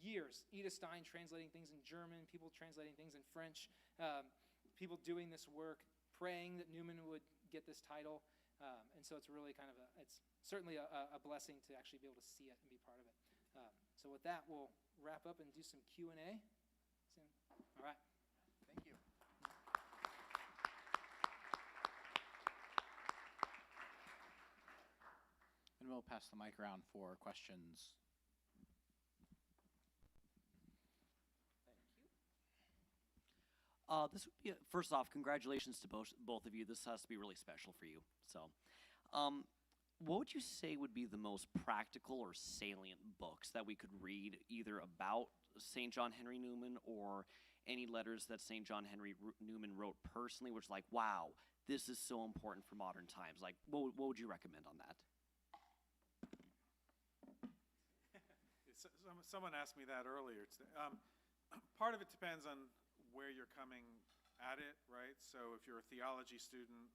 years. Edith Stein translating things in German, people translating things in French, people doing this work, praying that Newman would get this title. And so it's really kind of it's certainly a blessing to actually be able to see it and be part of it. So with that, we'll wrap up and do some Q&A. All right. Thank you. And we'll pass the mic around for questions. This would be first off, congratulations to both of you. This has to be really special for you. So, what would you say would be the most practical or salient books that we could read, either about St. John Henry Newman or any letters that St. John Henry Newman wrote personally, which, like, wow, this is so important for modern times? Like, what would you recommend on that? Someone asked me that earlier today. Part of it depends on where you're coming at it, right? So if you're a theology student,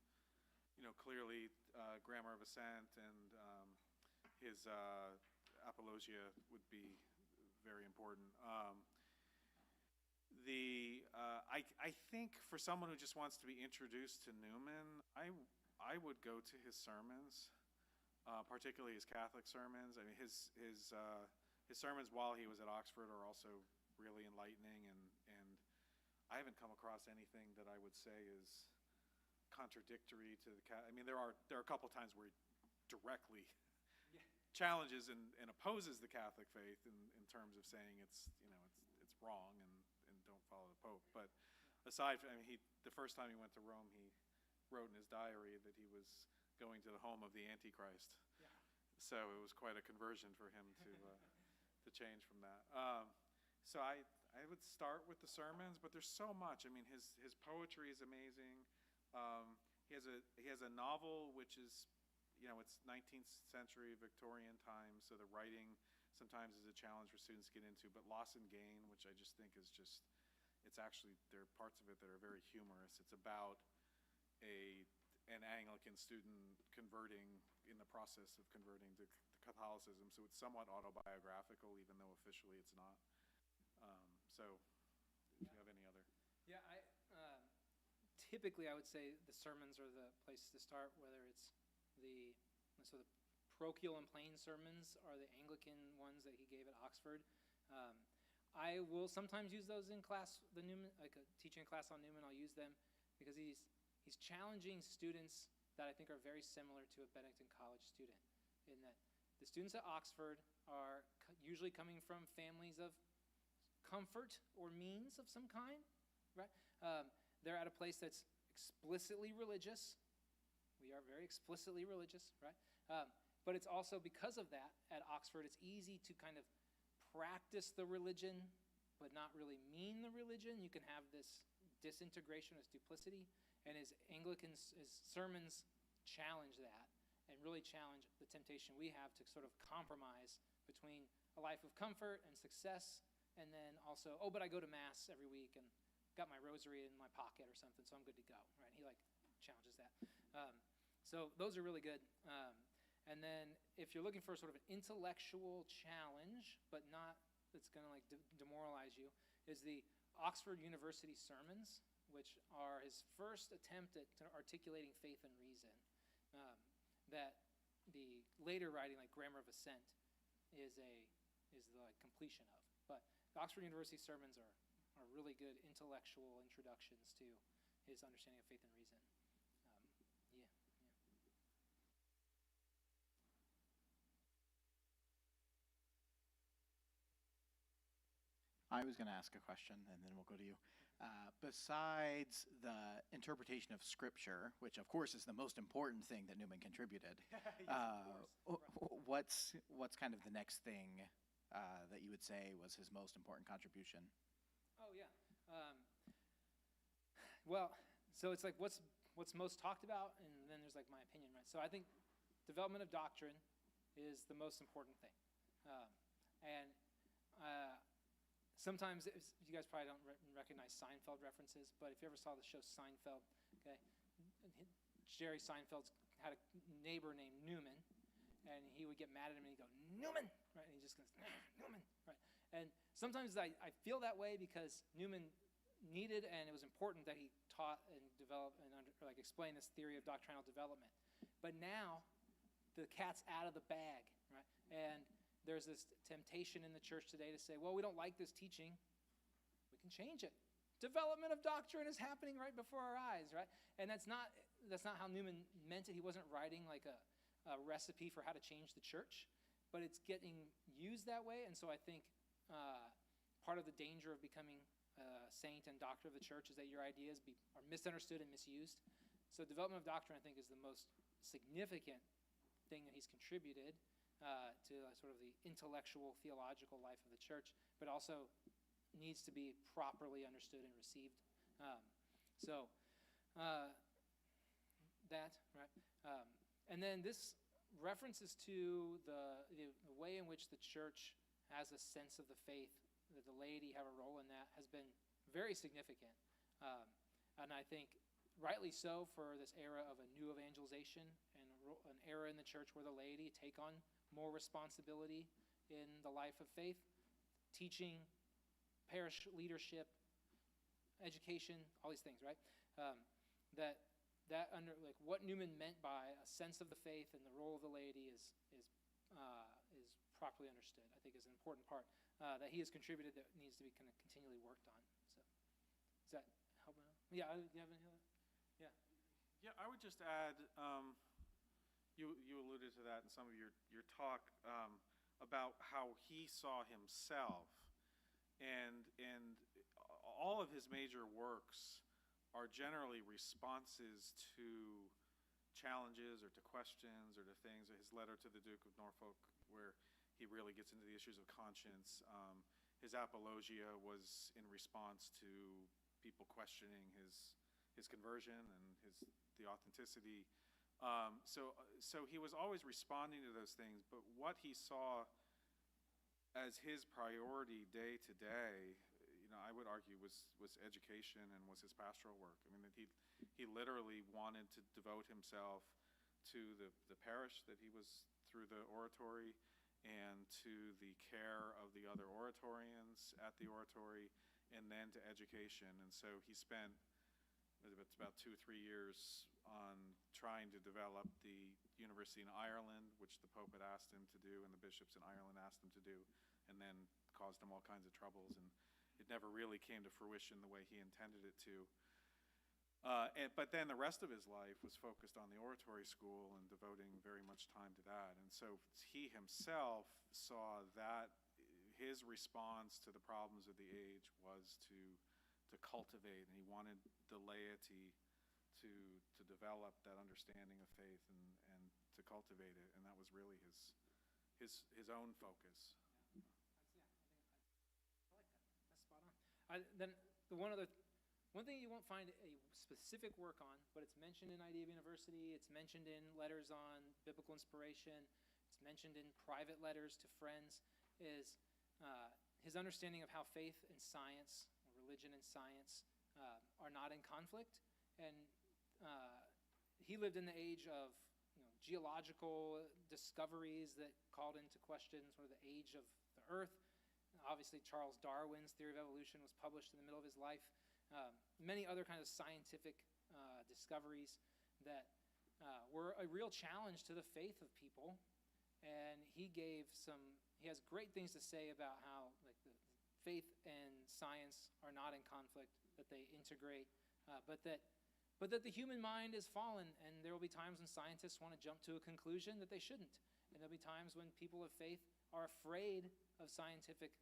clearly grammar of assent and his apologia would be very important. I think for someone who just wants to be introduced to Newman, I would go to his sermons, particularly his Catholic sermons. I mean, his sermons while he was at Oxford are also really enlightening, and I haven't come across anything that I would say is contradictory to the I mean, there are a couple times where he directly challenges and opposes the Catholic faith in terms of saying it's wrong and don't follow the Pope. But aside from, I mean, the first time he went to Rome, he wrote in his diary that he was going to the home of the Antichrist. Yeah. So it was quite a conversion for him to change from that. So I would start with the sermons, but there's so much. I mean, his poetry is amazing. He has a novel which is, it's 19th century Victorian times, so the writing sometimes is a challenge for students to get into. But Loss and Gain, which I just think is it's actually, there are parts of it that are very humorous. It's about an Anglican student in the process of converting to Catholicism, so it's somewhat autobiographical, even though officially it's not. So, if you have any other? Yeah, typically I would say the sermons are the place to start, whether it's the parochial and plain sermons are the Anglican ones that he gave at Oxford. I will sometimes use those in class, like a teaching class on Newman, I'll use them because he's challenging students that I think are very similar to a Benedictine College student, in that the students at Oxford are usually coming from families of comfort or means of some kind, right? They're at a place that's explicitly religious. We are very explicitly religious, right? But it's also because of that, at Oxford, it's easy to kind of practice the religion, but not really mean the religion. You can have this disintegration, this duplicity, and his sermons challenge that and really challenge the temptation we have to sort of compromise between a life of comfort and success, and then also, but I go to Mass every week and got my rosary in my pocket or something, so I'm good to go, right? He challenges that. So those are really good. And then if you're looking for sort of an intellectual challenge, but not that's going to demoralize you, is the Oxford University sermons, which are his first attempt at articulating faith and reason. That the later writing, like Grammar of Assent, is the completion of. But the Oxford University sermons are really good intellectual introductions to his understanding of faith and reason. I was going to ask a question, and then we'll go to you. Besides the interpretation of Scripture, which of course is the most important thing that Newman contributed, what's kind of the next thing that you would say was his most important contribution? Oh yeah. Well, so it's like what's most talked about, and then there's like my opinion, right? So I think development of doctrine is the most important thing, and sometimes you guys probably don't recognize Seinfeld references, but if you ever saw the show Seinfeld, okay, Jerry Seinfeld had a neighbor named Newman, and he would get mad at him and he'd go, Newman, right? And he just goes, Newman, right? And sometimes I feel that way because Newman needed, and it was important that he taught and developed and explained this theory of doctrinal development. But now the cat's out of the bag, right? And there's this temptation in the church today to say, well, we don't like this teaching. We can change it. Development of doctrine is happening right before our eyes, right? And that's not how Newman meant it. He wasn't writing like a recipe for how to change the church, but it's getting used that way. And so I think part of the danger of becoming a saint and doctor of the church is that your ideas are misunderstood and misused. So development of doctrine, I think, is the most significant thing that he's contributed to sort of the intellectual, theological life of the church, but also needs to be properly understood and received. That, right? And then this references to the way in which the church has a sense of the faith, that the laity have a role in that, has been very significant. And I think rightly so for this era of a new evangelization and an era in the church where the laity take on more responsibility in the life of faith, teaching, parish leadership, education, all these things, right? That under like what Newman meant by a sense of the faith and the role of the laity is properly understood. I think is an important part that he has contributed that needs to be kind of continually worked on. So, does that help? Yeah, do you have any other? Yeah. Yeah, I would just add, you alluded to that in some of your talk about how he saw himself, and all of his major works are generally responses to challenges or to questions or to things. His letter to the Duke of Norfolk, where he really gets into the issues of conscience. His apologia was in response to people questioning his conversion and the authenticity. So he was always responding to those things, but what he saw as his priority day to day, I would argue was education and was his pastoral work. I mean, that he literally wanted to devote himself to the parish that he was through the oratory and to the care of the other oratorians at the oratory and then to education. And so he spent it's about 2 or 3 years on trying to develop the university in Ireland, which the Pope had asked him to do and the bishops in Ireland asked him to do, and then caused him all kinds of troubles. And it never really came to fruition the way he intended it to. But then the rest of his life was focused on the oratory school and devoting very much time to that. And so he himself saw that his response to the problems of the age was to cultivate, and he wanted the laity to develop that understanding of faith and to cultivate it. And that was really his own focus. Then one thing you won't find a specific work on, but it's mentioned in Idea of University, it's mentioned in letters on biblical inspiration, it's mentioned in private letters to friends, is his understanding of how faith and science, or religion and science, are not in conflict. And he lived in the age of geological discoveries that called into question sort of the age of the earth. Obviously, Charles Darwin's theory of evolution was published in the middle of his life. Many other kinds of scientific discoveries that were a real challenge to the faith of people. And he has great things to say about how the faith and science are not in conflict, that they integrate, but that the human mind is fallen, and there will be times when scientists want to jump to a conclusion that they shouldn't. And there'll be times when people of faith are afraid of scientific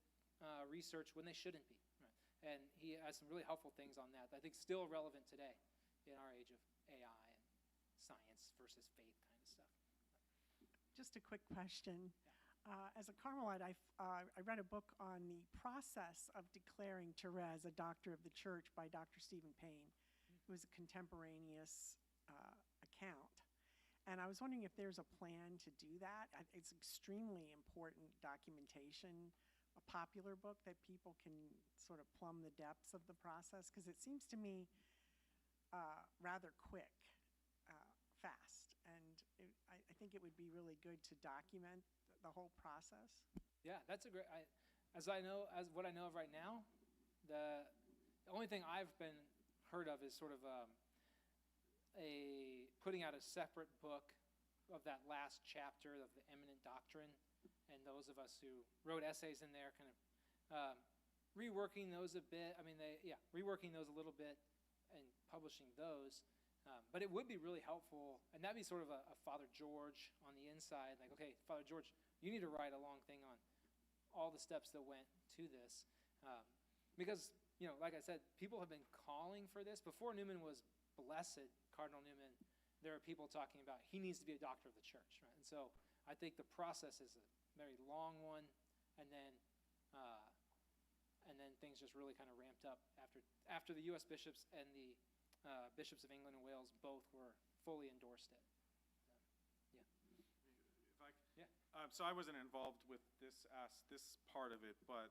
research when they shouldn't be. Right? And he has some really helpful things on that I think still relevant today in our age of AI and science versus faith kind of stuff. Just a quick question. As a Carmelite, I read a book on the process of declaring Therese a doctor of the church by Dr. Stephen Payne, who was a contemporaneous account. And I was wondering if there's a plan to do that. It's extremely important documentation, a popular book that people can sort of plumb the depths of the process, because it seems to me rather quick, fast. And I think it would be really good to document the whole process. Yeah, that's a great, as what I know of right now, the only thing I've been heard of is sort of putting out a separate book of that last chapter of the Eminent Doctrine, and those of us who wrote essays in there kind of reworking those a bit. Reworking those a little bit and publishing those. But it would be really helpful, and that'd be sort of a Father George on the inside, like, okay, Father George, you need to write a long thing on all the steps that went to this. Because, like I said, people have been calling for this. Before Newman was blessed, Cardinal Newman, there are people talking about he needs to be a doctor of the church, right? And so I think the process is a very long one, and then things just really kind of ramped up after the U.S. bishops and the bishops of England and Wales both were fully endorsed it. So I wasn't involved with this part of it, but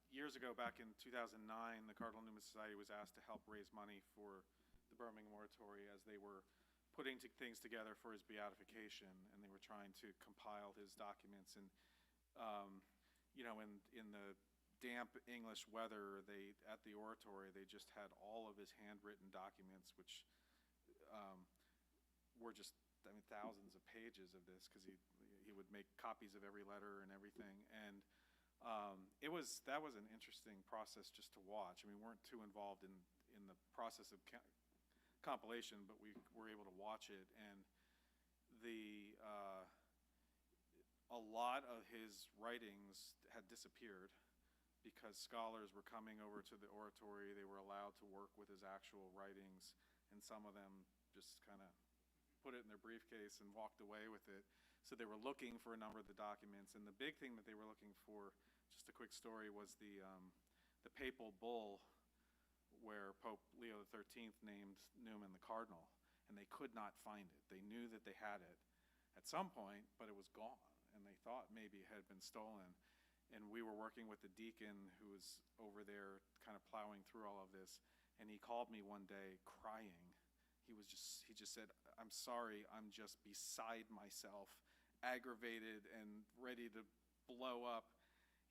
years ago, back in 2009, the Cardinal Newman Society was asked to help raise money for the Birmingham Oratory as they were putting things together for his beatification, and they were trying to compile his documents. And in the damp English weather, at the oratory they just had all of his handwritten documents, which were just thousands of pages of this, because he would make copies of every letter and everything. And that was an interesting process just to watch. I mean, we weren't too involved in the process of compilation, but we were able to watch it. And a lot of his writings had disappeared because scholars were coming over to the oratory. They were allowed to work with his actual writings, and some of them just kind of put it in their briefcase and walked away with it. So they were looking for a number of the documents, and the big thing that they were looking for, just a quick story, was the papal bull where Pope Leo XIII named Newman the cardinal, and they could not find it. They knew that they had it at some point, but it was gone, and they thought maybe it had been stolen. And we were working with the deacon who was over there kind of plowing through all of this, and he called me one day crying. He just said, "I'm sorry, I'm just beside myself, aggravated and ready to blow up."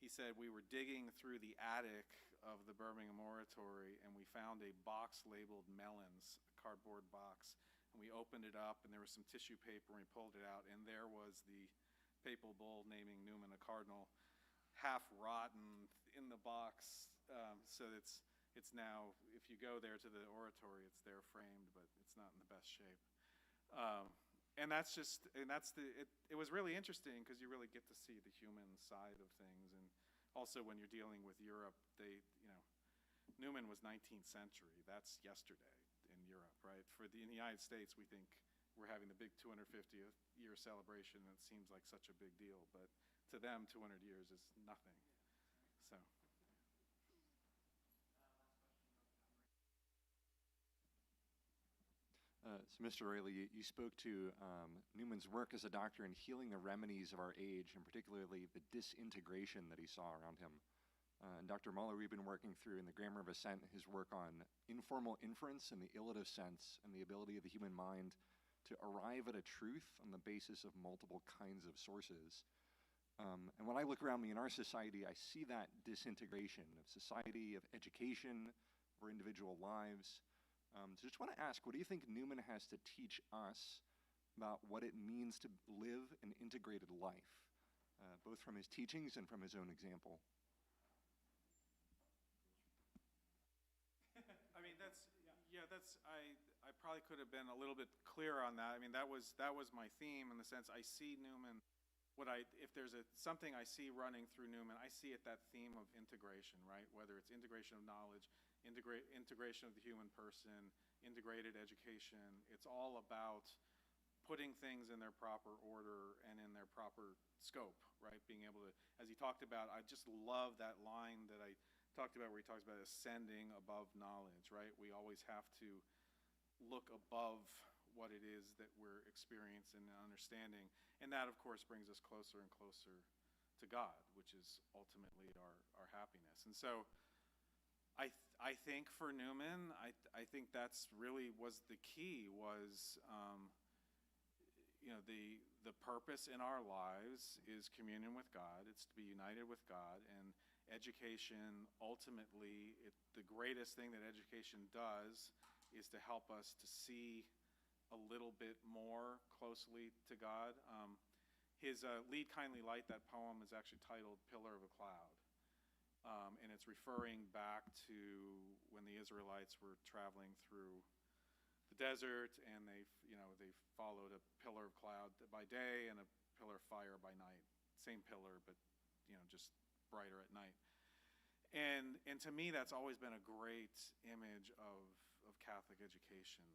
He said, "We were digging through the attic of the Birmingham Oratory, and we found a box labeled melons, a cardboard box, and we opened it up, and there was some tissue paper, and we pulled it out, and there was the papal bull naming Newman a cardinal, half rotten in the box." So it's now, if you go there to the oratory, it's there framed, but it's not in the best shape. It was really interesting because you really get to see the human side of things. And also when you're dealing with Europe, Newman was 19th century. That's yesterday in Europe, right? In the United States, we think we're having the big 250th year celebration, and it seems like such a big deal, but to them, 200 years is nothing. So. So, Mr. Reilly, you spoke to Newman's work as a doctor in healing the remedies of our age, and particularly the disintegration that he saw around him. And Dr. Muller, we've been working through in the Grammar of Assent his work on informal inference and the illative sense and the ability of the human mind to arrive at a truth on the basis of multiple kinds of sources. And when I look around me in our society, I see that disintegration of society, of education, of our individual lives. So just want to ask, what do you think Newman has to teach us about what it means to live an integrated life, both from his teachings and from his own example? I probably could have been a little bit clearer on that. I mean, that was my theme, in the sense I see Newman. If there's something I see running through Newman, I see it, that theme of integration, right? Whether it's integration of knowledge, integration of the human person, integrated education. It's all about putting things in their proper order and in their proper scope, right? Being able to, as he talked about, I just love that line that I talked about where he talks about ascending above knowledge, right? We always have to look above what it is that we're experiencing and understanding. And that, of course, brings us closer and closer to God, which is ultimately our happiness. And so I think for Newman, I think that's really was the key, was the purpose in our lives is communion with God. It's to be united with God. And education, ultimately, the greatest thing that education does is to help us to see a little bit more closely to God. His Lead Kindly Light, that poem, is actually titled Pillar of a Cloud. And it's referring back to when the Israelites were traveling through the desert, and they followed a pillar of cloud by day and a pillar of fire by night. Same pillar, but just brighter at night. And to me, that's always been a great image of Catholic education.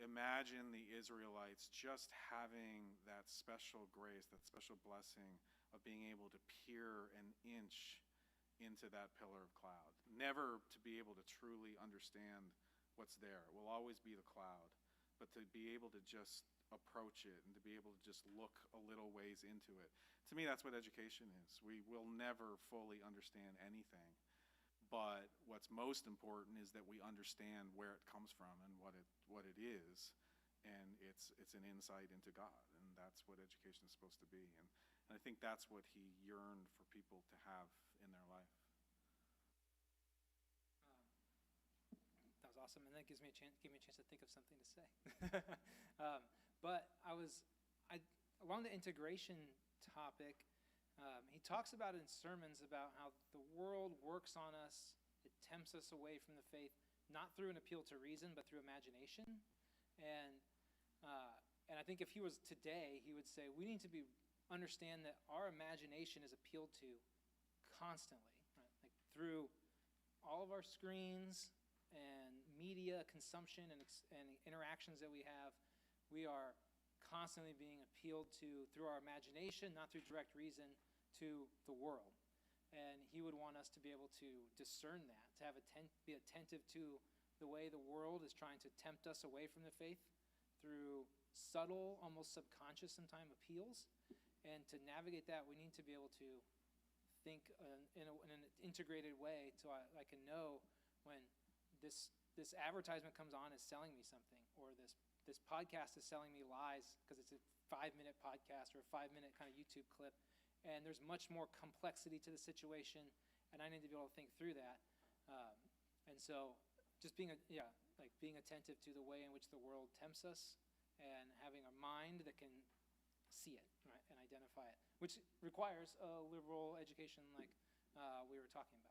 Imagine the Israelites just having that special grace, that special blessing of being able to peer an inch into that pillar of cloud. Never to be able to truly understand what's there. It will always be the cloud. But to be able to just approach it and to be able to just look a little ways into it. To me, that's what education is. We will never fully understand anything. but what's most important is that we understand where it comes from and what it is, and it's an insight into God, and that's what education is supposed to be. And I think that's what he yearned for people to have in their life. That was awesome, and that gives me a chance to think of something to say. But along the integration topic, he talks about in sermons about how the world works on us, it tempts us away from the faith, not through an appeal to reason, but through imagination. And I think if he was today, he would say we need to understand that our imagination is appealed to constantly, right? Like through all of our screens and media consumption and interactions that we have. We are constantly being appealed to through our imagination, not through direct reason, to the world. And he would want us to be able to discern that, to be attentive to the way the world is trying to tempt us away from the faith through subtle, almost subconscious sometimes appeals. And to navigate that, we need to be able to think in an integrated way so I can know when this advertisement comes on is selling me something, or this podcast is selling me lies because it's a 5-minute podcast or a 5-minute kind of YouTube clip, and there's much more complexity to the situation, and I need to be able to think through that. And so just being attentive to the way in which the world tempts us and having a mind that can see it, right, and identify it, which requires a liberal education like we were talking about.